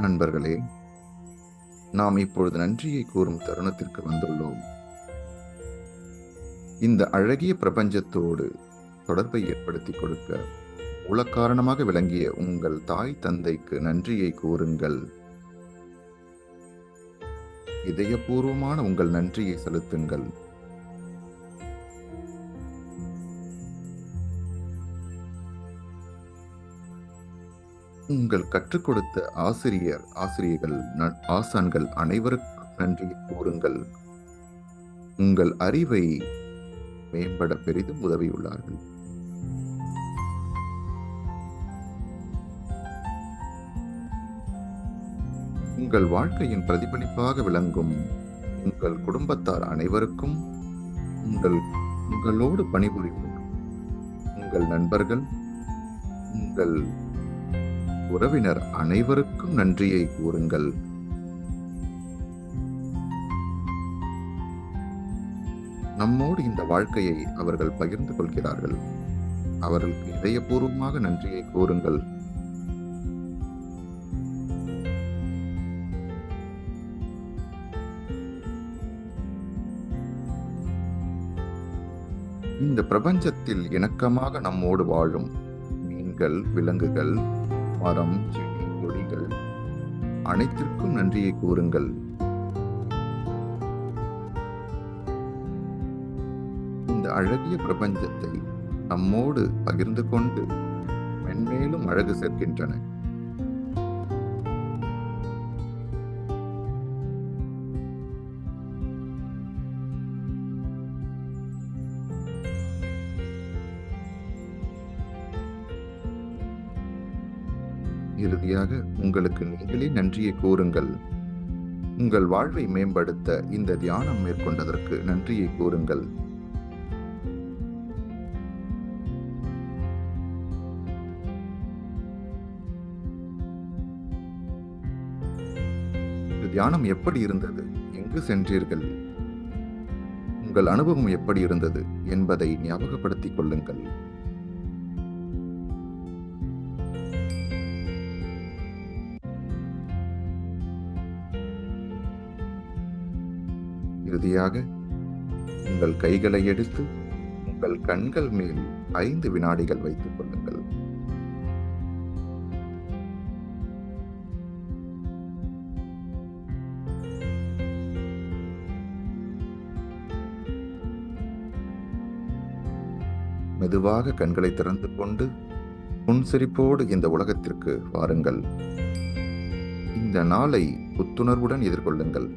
நண்பர்களே, நாம் இப்பொழுது நன்றியை கூறும் தருணத்திற்கு வந்துள்ளோம். இந்த அழகிய பிரபஞ்சத்தோடு தொடர்பை ஏற்படுத்திக் கொடுக்க மூலக்காரணமாக விளங்கிய உங்கள் தாய் தந்தைக்கு நன்றியை கூறுங்கள். இதயபூர்வமான உங்கள் நன்றியை செலுத்துங்கள். உங்கள் கற்றுக் கொடுத்த ஆசிரியர்கள், ஆசான்கள் அனைவருக்கும் நன்றியை கூறுங்கள். உங்கள் அறிவை மேம்பட பெரிதும் உதவியுள்ளார்கள். உங்கள் வாழ்க்கையின் பிரதிபலிப்பாக விளங்கும் உங்கள் குடும்பத்தார் அனைவருக்கும், உங்களோடு பணிபுரியும் உங்கள் நண்பர்கள், உங்கள் உறவினர் அனைவருக்கும் நன்றியை கூறுங்கள். நம்மோடு இந்த வாழ்க்கையை அவர்கள் பகிர்ந்து கொள்கிறார்கள். அவர்களுக்கு இதயபூர்வமாக நன்றியை கூறுங்கள். இந்த பிரபஞ்சத்தில் இணக்கமாக நம்மோடு வாழும் மீன்கள், விலங்குகள், மரம், செடி, கொடிகள் அனைத்திற்கும் நன்றியை கூறுங்கள். இந்த அழகிய பிரபஞ்சத்தை நம்மோடு பகிர்ந்து கொண்டு மென்மேலும் அழகு சேர்க்கின்றன. இறுதியாக உங்களுக்கு நீங்களே நன்றியை கூறுங்கள். உங்கள் வாழ்வை மேம்படுத்த இந்த தியானம் மேற்கொண்டதற்கு நன்றியை கூறுங்கள். இந்த தியானம் எப்படி இருந்தது? எங்கு சென்றீர்கள்? உங்கள் அனுபவம் எப்படி இருந்தது என்பதை ஞாபகப்படுத்திக் கொள்ளுங்கள். இறுதியாக உங்கள் கைகளை எடுத்து உங்கள் கண்கள் மேல் 5 வினாடிகள் வைத்துக் கொள்ளுங்கள். மெதுவாக கண்களை திறந்து கொண்டு புன்சிரிப்போடு இந்த உலகத்திற்கு வாருங்கள். இந்த நாளை புத்துணர்வுடன் எதிர்கொள்ளுங்கள்.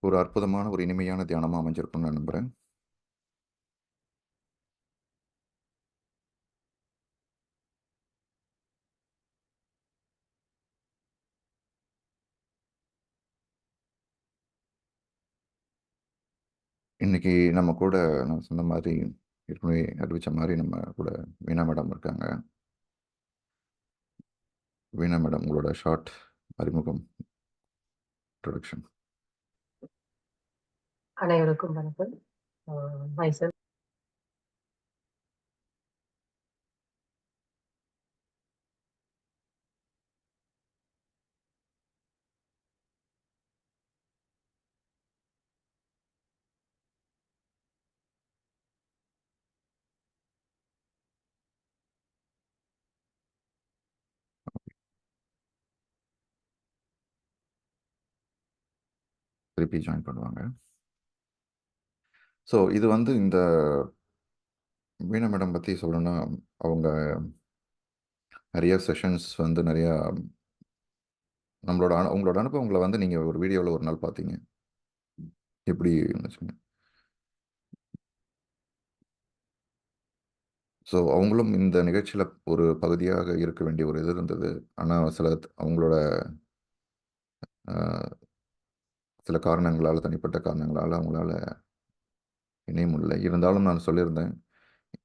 ஒரு அற்புதமான ஒரு இனிமையான தியானமா அமைஞ்சிருக்கும்னு நான் நம்புறேன். இன்னைக்கு நம்ம கூட நான் சொன்ன மாதிரி ஏற்கனவே அறிவிச்ச மாதிரி நம்ம கூட வீணா மேடம் இருக்காங்க. வீணா மேடம், உங்களோட ஷார்ட் அறிமுகம், இன்ட்ரோடக்ஷன். அனைவருக்கும் வணக்கம். myself திருப்பி ஜாயின் பண்ணுவாங்க. ஸோ இது வந்து இந்த வீணா மேடம் பற்றி சொல்லணும்னா, அவங்க நிறைய செஷன்ஸ் வந்து நிறையா உங்களோட அனுபவங்களை வந்து நீங்கள் ஒரு வீடியோவில் ஒரு நாள் பார்த்தீங்க. எப்படி இருந்துச்சுங்க? ஸோ அவங்களும் இந்த நிகழ்ச்சியில் ஒரு பகுதியாக இருக்க வேண்டிய ஒரு இது இருந்தது. ஆனால் அவங்களோட சில காரணங்களால், தனிப்பட்ட காரணங்களால் அவங்களால இணைய முடியல. இருந்தாலும் நான் சொல்லியிருந்தேன்,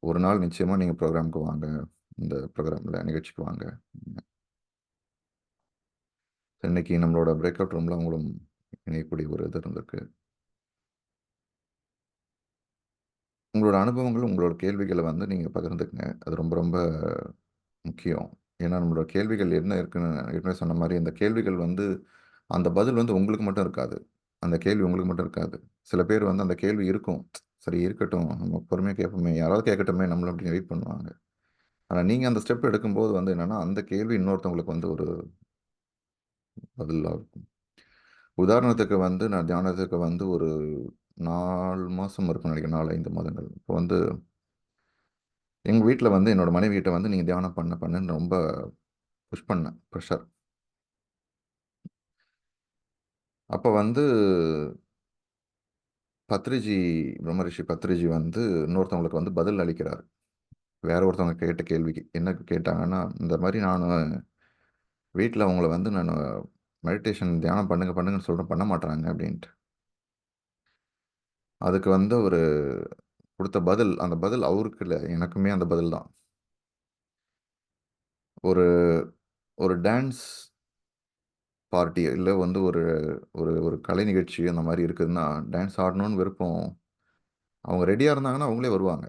ஒரு நாள் நிச்சயமாக நீங்கள் ப்ரோக்ராமுக்கு வாங்க, இந்த ப்ரோக்ராமில் நிகழ்ச்சிக்கு வாங்க. இன்னைக்கு நம்மளோட பிரேக் அவுட் ரூமில் அவங்களும் இணையக்கூடிய ஒரு இது இருந்திருக்கு. உங்களோட அனுபவங்கள், உங்களோட கேள்விகளை நீங்கள் பகிர்ந்துக்குங்க. அது ரொம்ப ரொம்ப முக்கியம். ஏன்னா நம்மளோட கேள்விகள் என்ன இருக்குன்னு ஏற்கனவே சொன்ன மாதிரி, அந்த கேள்விகள் அந்த பதில் உங்களுக்கு மட்டும் இருக்காது. அந்த கேள்வி உங்களுக்கு மட்டும் இருக்காது. சில பேர் அந்த கேள்வி இருக்கும். சரி இருக்கட்டும், நம்ம பொறுமையாக கேட்போமே, யாராவது கேட்கட்டுமே நம்மள அப்படின்னு வெயிட் பண்ணுவாங்க. ஆனால் நீங்கள் அந்த ஸ்டெப் எடுக்கும்போது என்னென்னா, அந்த கேள்வி இன்னொருத்தவங்களுக்கு ஒரு பதிலாக இருக்கும். உதாரணத்துக்கு நான் தியானத்துக்கு ஒரு 4 மாதம் இருக்கும்னு நினைக்கிறேன், 4, 5 மாதங்கள். இப்போ எங்கள் வீட்டில் என்னோட மனைவி கிட்ட நீங்கள் தியானம் பண்ணுன்னு ரொம்ப புஷ் பண்ணேன், ப்ரெஷர். அப்போ பத்ரிஜி, பிரம்மரிஷி பத்ரிஜி இன்னொருத்தவங்களுக்கு பதில் அளிக்கிறார். வேற ஒருத்தவங்க கேட்ட கேள்விக்கு என்ன கேட்டாங்கன்னா, இந்த மாதிரி நான் வீட்டில் அவங்கள நான் மெடிடேஷன் தியானம் பண்ணுங்கன்னு சொல்கிறேன், பண்ண மாட்டாங்க அப்படின்ட்டு. அதுக்கு ஒரு கொடுத்த பதில், அந்த பதில் அவருக்கு இல்லை, எனக்குமே அந்த பதில் தான். ஒரு ஒரு டான்ஸ் பார்ட்டி இல்லை ஒரு ஒரு ஒரு கலை நிகழ்ச்சி அந்த மாதிரி இருக்குதுன்னா, டான்ஸ் ஆடணும்னு விருப்பம், அவங்க ரெடியாக இருந்தாங்கன்னா அவங்களே வருவாங்க.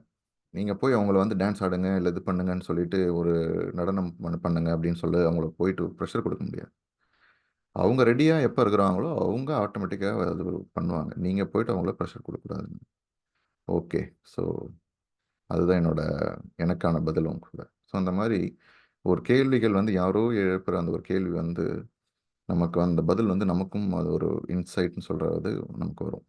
நீங்கள் போய் அவங்கள டான்ஸ் ஆடுங்க இல்லை இது பண்ணுங்கன்னு சொல்லிட்டு ஒரு நடனம் பண்ணுங்க அப்படின்னு சொல்லி அவங்கள போயிட்டு ப்ரெஷர் கொடுக்க முடியாது. அவங்க ரெடியாக எப்போ இருக்கிறாங்களோ அவங்க ஆட்டோமேட்டிக்காக அது பண்ணுவாங்க. நீங்கள் போயிட்டு அவங்கள ப்ரெஷர் கொடுக்கக்கூடாது. ஓகே. ஸோ அதுதான் எனக்கான பதிலும் கூட. ஸோ அந்த மாதிரி ஒரு கேள்விகள் யாரோ எழுப்புகிற அந்த ஒரு கேள்வி நமக்கு அந்த பதில் நமக்கும் அது ஒரு இன்சைட்னு சொல்கிறது நமக்கு வரும்.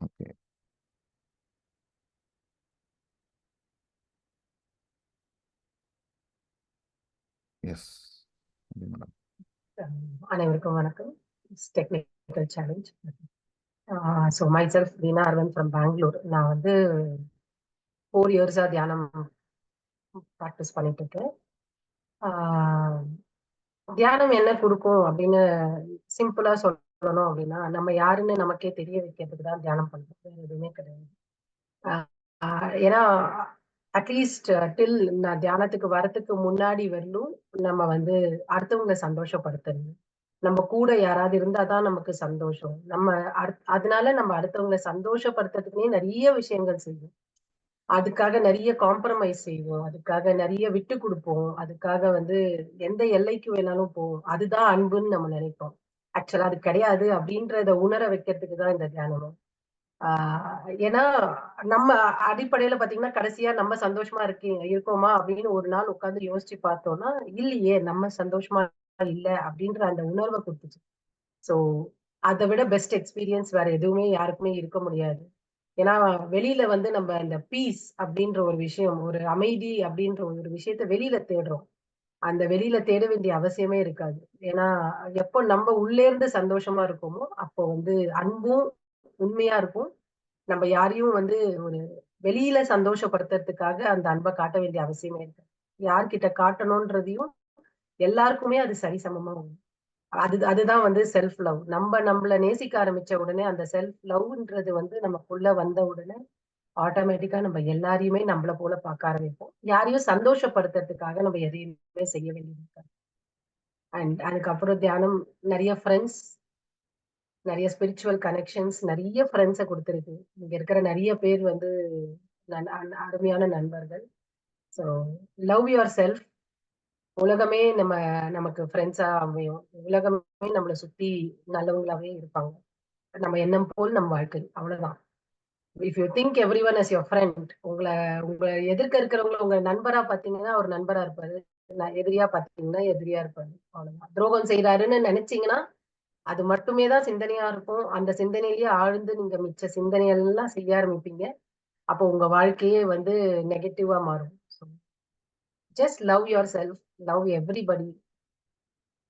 ஓகே. Yes madam. அனைவருக்கும் வணக்கம். Technical challenge. So myself Deena Aravind from Bangalore. நான் 4 இயர்ஸா தியானம் ப்ராக்டிஸ் பண்ணிட்டு இருக்கேன். தியானம் என்ன கொடுக்கும் அப்படின்னு சிம்பிளா சொல்லணும் அப்படின்னா, நம்ம யாருன்னு நமக்கே தெரிய வைக்கிறதுக்கு தான் தியானம் பண்றோம், வேற எதுவுமே கிடையாது. ஏன்னா அட்லீஸ்ட் டில் நான் தியானத்துக்கு வரத்துக்கு முன்னாடி வரலும் நம்ம அடுத்தவங்க சந்தோஷப்படுத்தணும். நம்ம கூட யாராவது இருந்தாதான் நமக்கு சந்தோஷம். நம்ம அதனால நம்ம அடுத்தவங்களை சந்தோஷப்படுத்துறதுக்குன்னே நிறைய விஷயங்கள் செய்வோம். அதுக்காக நிறைய காம்ப்ரமைஸ் செய்வோம். அதுக்காக நிறைய விட்டு கொடுப்போம். அதுக்காக எந்த எல்லைக்கு வேணாலும் போவோம். அதுதான் அன்புன்னு நம்ம நினைப்போம். ஆக்சுவலா அது கிடையாது அப்படின்றத உணர வைக்கிறதுக்கு தான் இந்த தியானமும். ஏன்னா நம்ம அடிப்படையில பாத்தீங்கன்னா கடைசியா நம்ம சந்தோஷமா இருக்கோமா அப்படின்னு ஒரு நாள் உட்கார்ந்து யோசிச்சு பார்த்தோம்னா, இல்லையே நம்ம சந்தோஷமா இல்ல அப்படின்ற அந்த உணர்வை கொடுத்துச்சு. சோ அதை விட பெஸ்ட் எக்ஸ்பீரியன்ஸ் வேற எதுவுமே யாருக்குமே இருக்க முடியாது. ஏன்னா வெளியில நம்ம இந்த பீஸ் அப்படின்ற ஒரு விஷயம், ஒரு அமைதி அப்படின்ற ஒரு விஷயத்த வெளியில தேடுறோம். அந்த வெளியில தேட வேண்டிய அவசியமே இருக்காது. ஏன்னா எப்போ நம்ம உள்ளே இருந்து சந்தோஷமா இருக்கோமோ அப்போ அன்பும் உண்மையா இருக்கும். நம்ம யாரையும் ஒரு வெளியில சந்தோஷப்படுத்துறதுக்காக அந்த அன்பை காட்ட வேண்டிய அவசியமே இருக்கு. யார்கிட்ட காட்டணும்ன்றதையும் எல்லாருக்குமே அது சரிசமமா வரும். அதுதான் செல்ஃப் லவ். நம்மள நேசிக்க ஆரம்பிச்ச உடனே அந்த செல்ஃப் லவ்ன்றது நமக்குள்ள வந்த உடனே ஆட்டோமேட்டிக்கா நம்ம எல்லாரையுமே நம்மள போல பார்க்க ஆரம்பிப்போம். யாரையும் சந்தோஷப்படுத்துறதுக்காக நம்ம எதையுமே செய்ய வேண்டியது இருக்காது. அண்ட் அதுக்கப்புறம் தியானம் நிறைய ஃப்ரெண்ட்ஸ், நிறைய ஸ்பிரிச்சுவல் கனெக்ஷன்ஸ், நிறைய ஃப்ரெண்ட்ஸை கொடுத்துருக்கு. இங்க இருக்கிற நிறைய பேர் அருமையான நண்பர்கள். So love your self. உலகமே நமக்கு ஃப்ரெண்ட்ஸா அமையும். உலகமே நம்மளை சுத்தி நல்லவங்களாவே இருப்பாங்க. நம்ம எண்ணம் போல் நம் வாழ்க்கை. அவ்வளவுதான். If you think every one is your friend, உங்களை எதிர்க்க இருக்கிறவங்களை உங்க நண்பரா பாத்தீங்கன்னா அவர் நண்பரா இருப்பாரு. எதிரியா பாத்தீங்கன்னா எதிரியா இருப்பாரு. அவ்வளவுதான். துரோகம் செய்யறாருன்னு நினைச்சீங்கன்னா அது மட்டுமே தான் சிந்தனையா இருக்கும். அந்த சிந்தனையிலேயே ஆழ்ந்து நீங்க மிச்ச சிந்தனையெல்லாம் செய்ய ஆரம்பிப்பீங்க. அப்போ உங்க வாழ்க்கையே நெகட்டிவா மாறும். Just love your self, love everybody,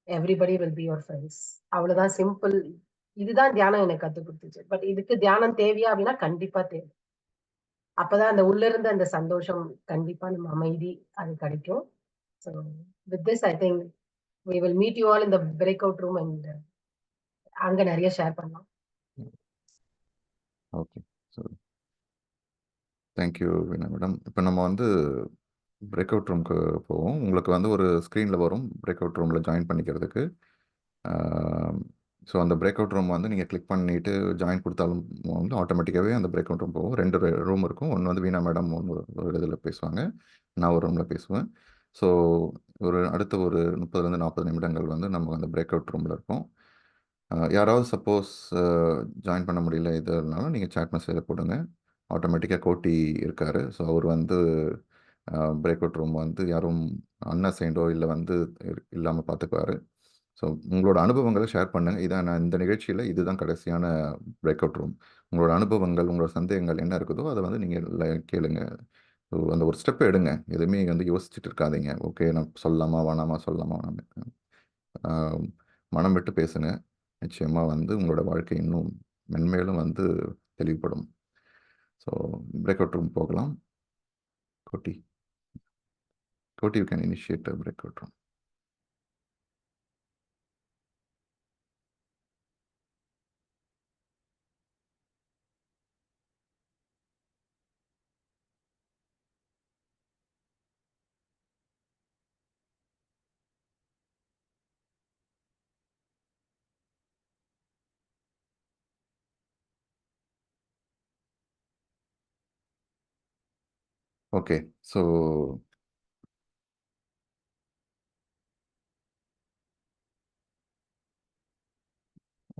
everybody will be your friends. அவ்வளவுதான், சிம்பிள். இதுதான் தியானம் எனக்கு கத்துக் கொடுத்துச்சு. பட் இதுக்கு தியானம் தேவையா அப்படின்னா கண்டிப்பா தேவை. அப்பதான் அந்த உள்ள இருந்த அந்த சந்தோஷம், கண்டிப்பா நம்ம அமைதி அது கிடைக்கும். So with this I think we will meet you all in the breakout room and அங்க நிறைய ஷேர் பண்ணலாம். ஓகே. ஸோ தேங்க்யூ வீணா மேடம். இப்போ நம்ம வந்து பிரேக் அவுட் ரூம்க்கு போவோம். உங்களுக்கு வந்து ஒரு ஸ்க்ரீனில் வரும் பிரேக் அவுட் ரூமில் ஜாயின் பண்ணிக்கிறதுக்கு. ஸோ அந்த பிரேக் அவுட் ரூம் வந்து நீங்கள் கிளிக் பண்ணிவிட்டு ஜாயின் கொடுத்தாலும் வந்து ஆட்டோமேட்டிக்காகவே அந்த பிரேக் அவுட் ரூம் போகும். 2 ரூம் இருக்கும். ஒன்று வந்து வீணா மேடம் ஒரு இதில் பேசுவாங்க, நான் ஒரு ரூமில் பேசுவேன். ஸோ அடுத்த ஒரு 30லேருந்து 40 நிமிடங்கள் வந்து நம்ம அந்த பிரேக் அவுட் ரூமில் இருப்போம். யாராவது சப்போஸ் ஜாயின் பண்ண முடியல இதனாலும் நீங்கள் சேட் மெசேஜில் போடுங்க. ஆட்டோமேட்டிக்காக கோட்டி இருக்கார். ஸோ அவர் வந்து பிரேக் அவுட் ரூம் வந்து யாரும் அன்அசைன்டோ இல்லை வந்து இல்லாமல் பார்த்துக்குவார். ஸோ உங்களோட அனுபவங்களை ஷேர் பண்ணுங்கள். இதான் நான் இந்த நிகழ்ச்சியில் இதுதான் கடைசியான பிரேக் அவுட் ரூம். உங்களோட அனுபவங்கள், உங்களோட சந்தேகங்கள் என்ன இருக்குதோ அதை வந்து நீங்கள் கேளுங்க. ஸோ அந்த ஒரு ஸ்டெப்பை எடுங்க. எதுவுமே வந்து யோசிச்சுட்டு இருக்காதீங்க. ஓகே நான் சொல்லலாமா வேணாமா, சொல்லலாமா வேணாமா. மனம் விட்டு பேசுங்க. நிச்சயமாக வந்து உங்களோட வாழ்க்கை இன்னும் மென்மேலும் வந்து தெளிவுபடும். ஸோ பிரேக் அவுட் ரூம் போகலாம். கோட்டி, you can initiate break out room. Okay. So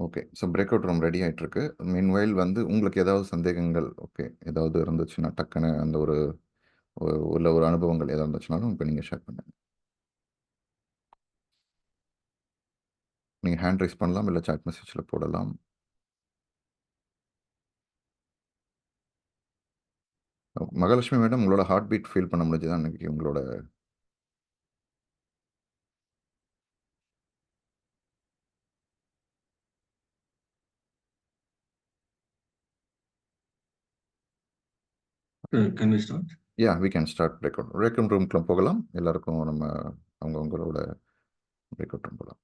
okay. So break out room ready ஆகிட்டுருக்கு. மீன்வைல் வந்து உங்களுக்கு ஏதாவது சந்தேகங்கள் ஏதாவது இருந்துச்சுன்னா டக்குன்னு அந்த ஒரு ஒரு அனுபவங்கள் ஏதாவது இருந்துச்சுனாலும் இப்போ நீங்கள் ஷேர் பண்ணுங்கள். நீங்கள் ஹேண்ட் ரைஸ் பண்ணலாம், இல்லை சாட் மெசேஜில் போடலாம். மகாலட்சுமி மேடம், உங்களோட ஹார்ட் பீட் ஃபீல் பண்ண முடிஞ்சுதான் இன்னைக்கு உங்களோட? Can we start? we can start break out ரூம்க்குள்ள போகலாம். எல்லாருக்கும் நம்ம அவங்கவுங்களோட பிரேக் அவுட் ரூம் போகலாம்.